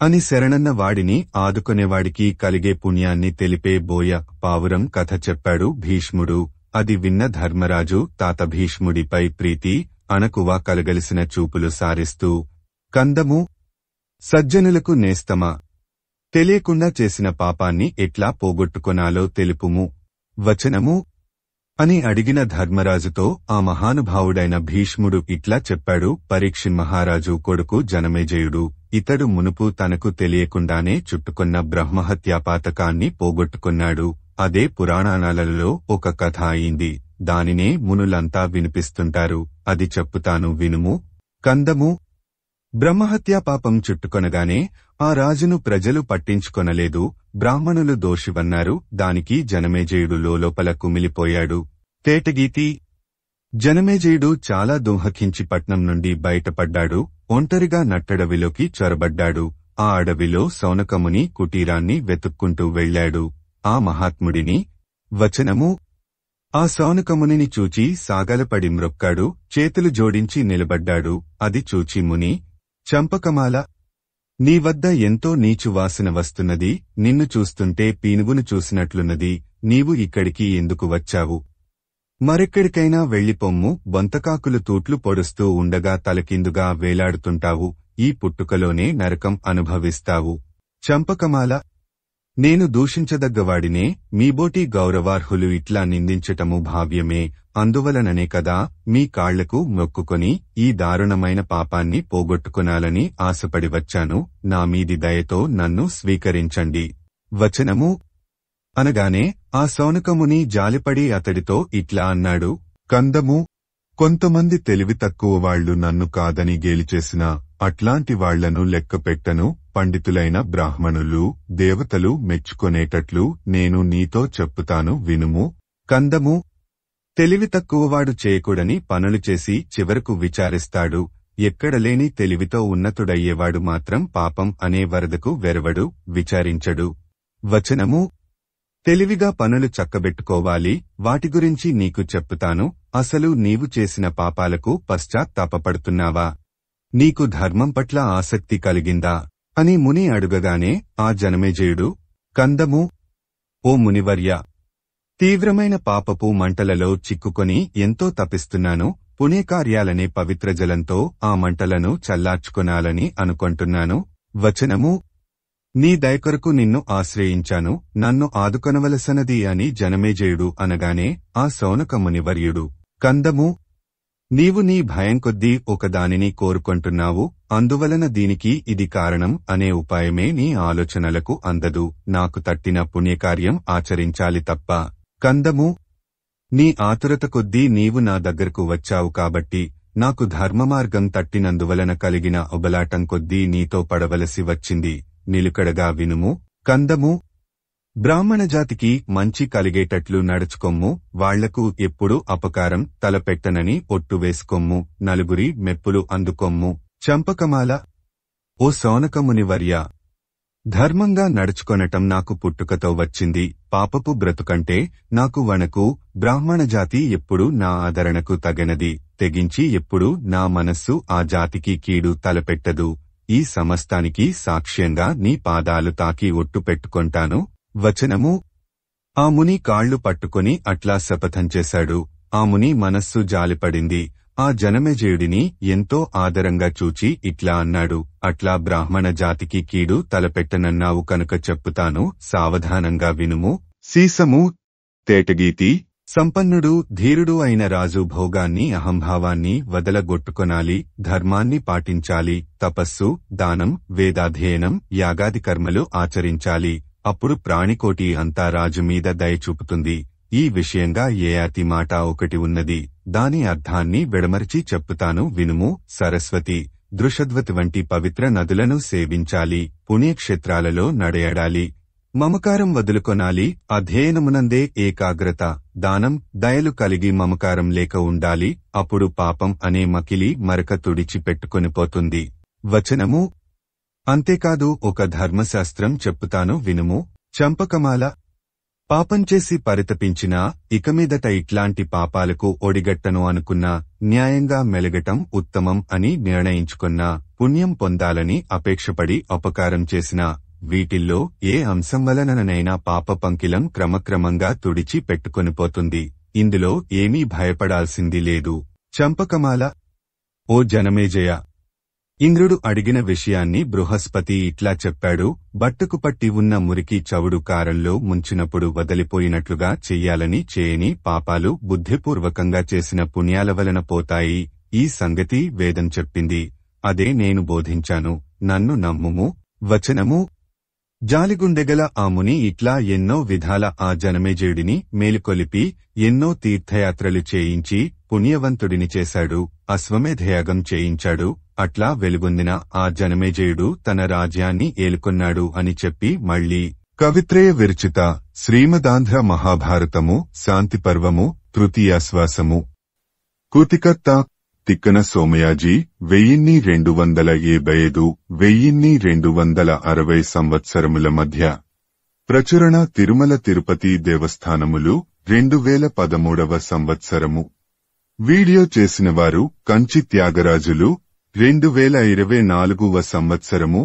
అని శరణన్న వాడిని ఆదుకొనేవాడికి కలిగే పుణ్యాన్ని తెలిపే బోయ పావురం కథ చెప్పాడు భీష్ముడు. అది విన్న ధర్మరాజు తాత భీష్ముడిపై ప్రీతి అణకువ కలగలిసిన చూపులు సారిస్తూ కందము సజ్జనులకు నేస్తమా, తెలియకుండా చేసిన పాపాన్ని ఎట్లా పోగొట్టుకొనాలో తెలుపుము. వచనము అని అడిగిన ధర్మరాజుతో ఆ మహానుభావుడైన భీష్ముడు ఇట్లా చెప్పాడు. పరీక్షిన్ మహారాజు కొడుకు జనమేజయుడు. ఇతడు మునుపు తనకు తెలియకుండానే చుట్టుకొన్న బ్రహ్మహత్యాపాతకాన్ని పోగొట్టుకున్నాడు. అదే పురాణాలలో ఒక కథ అయింది. దానినే మునులంతా వినిపిస్తుంటారు. అది చెప్పుతాను వినుము. కందము బ్రహ్మహత్యాపాపం చుట్టుకొనగానే ఆ రాజును ప్రజలు పట్టించుకొనలేదు. బ్రాహ్మణులు దోషివన్నారు. దానికి జనమేజయుడు లోపల కుమిలిపోయాడు. తేటగీతి జనమేజయుడు చాలా దుఃఖించి పట్నం నుండి బయటపడ్డాడు. ఒంటరిగా నట్టడవిలోకి చొరబడ్డాడు. ఆ అడవిలో శౌనకముని కుటీరాన్ని వెతుక్కుంటూ వెళ్లాడు. ఆ మహాత్ముడిని వచనము ఆ శౌనకమునిని చూచి సాగలపడి మ్రొక్కాడు. చేతులు జోడించి నిలబడ్డాడు. అది చూచి ముని చంపకమాల, నీ వద్ద ఎంతో నీచు వాసన వస్తున్నది, నిన్ను చూస్తుంటే పీనుగును చూసినట్లున్నది, నీవు ఇక్కడికి ఎందుకు వచ్చావు? మరెక్కడికైనా వెళ్ళిపొమ్ము, బొంతకాకులు తూట్లు పొడుస్తూ ఉండగా తలకిందుగా వేలాడుతుంటావు, ఈ పుట్టుకలోనే నరకం అనుభవిస్తావు. చంపకమాల, నేను దూషించదగ్గవాడినే, మీబోటి గౌరవార్హులు ఇట్లా నిందించటము భావ్యమే, అందువలననే కదా మీ కాళ్లకు మొక్కుకొని ఈ దారుణమైన పాపాన్ని పోగొట్టుకొనాలని ఆశపడి వచ్చాను, నా మీది దయతో నన్ను స్వీకరించండి. వచనము అనగానే ఆ శౌనకముని జాలిపడి అతడితో ఇట్లా అన్నాడు, కందము, కొంతమంది తెలివి తక్కువ వాళ్లు నన్ను కాదని గేలిచేసినా అట్లాంటి వాళ్లను లెక్కపెట్టను. పండితులైన బ్రాహ్మణులు, దేవతలు మెచ్చుకొనేటట్లు నేను నీతో చెప్పుతాను వినుము. కందము, తెలివి తక్కువవాడు చేయకూడని పనులు చేసి చివరకు విచారిస్తాడు, ఎక్కడలేని తెలివితో ఉన్నతుడయ్యేవాడు మాత్రం పాపం అనే వరదకు వెరవడు, విచారించడు. వచనము తెలివిగా పనులు చక్కబెట్టుకోవాలి, వాటి గురించి నీకు చెప్పుతాను. అసలు నీవు చేసిన పాపాలకు పశ్చాత్తాపపడుతున్నావా? నీకు ధర్మం పట్ల ఆసక్తి కలిగిందా అని ముని అడుగగానే ఆ జనమేజయుడు, కందము, ఓ మునివర్య, తీవ్రమైన పాపపు మంటలలో చిక్కుకొని ఎంతో తపిస్తున్నాను. పుణ్యకార్యాలనే పవిత్ర జలంతో ఆ మంటలను చల్లార్చుకొనాలని అనుకొంటున్నాను. వచనము నీ దయకొరకు నిన్ను ఆశ్రయించాను, నన్ను ఆదుకొనవలసనది అని జనమేజయుడు అనగానే ఆ శౌనక మునివర్యుడు, కందము, నీవు నీ భయం కొద్దీ ఒకదానిని కోరుకొంటున్నావు, అందువలన దీనికి ఇది కారణం అనే ఉపాయమే నీ ఆలోచనలకు అందదు. నాకు తట్టిన పుణ్యకార్యం ఆచరించాలి తప్ప. కందము, నీ ఆతురత కొద్దీ నీవు నా దగ్గరకు వచ్చావు కాబట్టి నాకు ధర్మమార్గం తట్టినందువలన కలిగిన ఒబలాటం కొద్దీ నీతో పడవలసి వచ్చింది. నిలుకడగా వినుము. కందము, బ్రాహ్మణజాతికి మంచి కలిగేటట్లు నడుచుకొమ్ము, వాళ్లకు ఎప్పుడూ అపకారం తలపెట్టనని ఒట్టు వేసుకొమ్ము, నలుగురి మెప్పులు అందుకొమ్ము. చంపకమాల, ఓ శౌనకమునివర్య, ధర్మంగా నడుచుకొనటం నాకు పుట్టుకతో వచ్చింది. పాపపు బ్రతుకంటే నాకు వణకు. బ్రాహ్మణజాతి ఎప్పుడూ నా ఆదరణకు తగనది, తెగించి ఎప్పుడూ నా మనస్సు ఆ జాతికి కీడు తలపెట్టదు. ఈ సమస్తానికి సాక్ష్యంగా నీ పాదాలు తాకి ఒట్టు పెట్టుకొంటాను. వచనము ఆ ముని కాళ్లు పట్టుకొని అట్లా శపథం చేశాడు. ఆ ముని మనస్సు జాలిపడింది. ఆ జనమేజయుడిని ఎంతో ఆదరంగా చూచి ఇట్లా అన్నాడు, అట్లా బ్రాహ్మణ జాతికి కీడు తలపెట్టనన్నావు కనుక చెప్పుతాను, సావధానంగా వినుము. సీసము, తేటగీతి, సంపన్నుడు ధీరుడు అయిన రాజు భోగాన్ని అహంభావాన్ని వదలగొట్టుకొనాలి, ధర్మాన్ని పాటించాలి, తపస్సు, దానం, వేదాధ్యయనం, యాగాది కర్మలు ఆచరించాలి. అప్పుడు ప్రాణికోటి అంతా రాజుమీద దయచూపుతుంది. ఈ విషయంగా ఏయాతి మాట ఒకటి ఉన్నది, దాని అర్థాన్ని విడమర్చి చెప్పుతాను వినుము. సరస్వతి, దృషద్వతి వంటి పవిత్ర నదులను సేవించాలి, పుణ్యక్షేత్రాలలో నడయాడాలి, మమకారం వదులుకొనాలి, అధ్యయనమునందే ఏకాగ్రత, దానం, దయలు కలిగి మమకారం లేక ఉండాలి. అప్పుడు పాపం అనే మకిలి మరక తుడిచి పెట్టుకొనిపోతుంది. వచనము అంతేకాదు ఒక ధర్మశాస్త్రం చెప్పుతాను వినుము. చంపకమాల, పాపం చేసి పరితపించినా ఇకమీదట ఇట్లాంటి పాపాలకు ఒడిగట్టను అనుకున్నా న్యాయంగా మెలగటం ఉత్తమం అని నిర్ణయించుకున్నా, పుణ్యం పొందాలని అపేక్షపడి అపకారం చేసినా వీటిల్లో ఏ అంశం వలననైనా పాప పంకిలం క్రమక్రమంగా తుడిచి పెట్టుకొనిపోతుంది. ఇందులో ఏమీ భయపడాల్సింది లేదు. చంపకమాల, ఓ జనమేజయ, ఇంద్రుడు అడిగిన విషయాన్ని బృహస్పతి ఇట్లా చెప్పాడు, బట్టకు పట్టి ఉన్న మురికి చవుడు కారంలో ముంచినప్పుడు వదిలిపోయినట్లుగా చెయ్యాలని చేయని పాపాలు బుద్ధిపూర్వకంగా చేసిన పుణ్యాల వలన పోతాయి. ఈ సంగతి వేదం చెప్పింది, అదే నేను బోధించాను, నన్ను నమ్ముము. వచనము జాలిగుండెగల ఆ ముని ఇట్లా ఎన్నో విధాల ఆ జనమేజయుడిని మేలుకొలిపి ఎన్నో తీర్థయాత్రలు చేయించి పుణ్యవంతుడిని చేశాడు, అశ్వమేధయాగం చేయించాడు. అట్లా వెలుగొందిన ఆ జనమేజయుడు తన రాజ్యాన్ని ఏలుకొన్నాడు అని చెప్పి మళ్లీ కవిత్రయ విరచిత శ్రీమదాంధ్ర మహాభారతము శాంతిపర్వము తృతీయాశ్వాసము. కృతికర్త తిక్కన సోమయాజీ 1275 1260 సంవత్సరముల మధ్య. ప్రచురణ తిరుమల తిరుపతి దేవస్థానములు 2013 సంవత్సరము. వీడియో చేసినవారు కంచి త్యాగరాజులు. 2024వ సంవత్సరము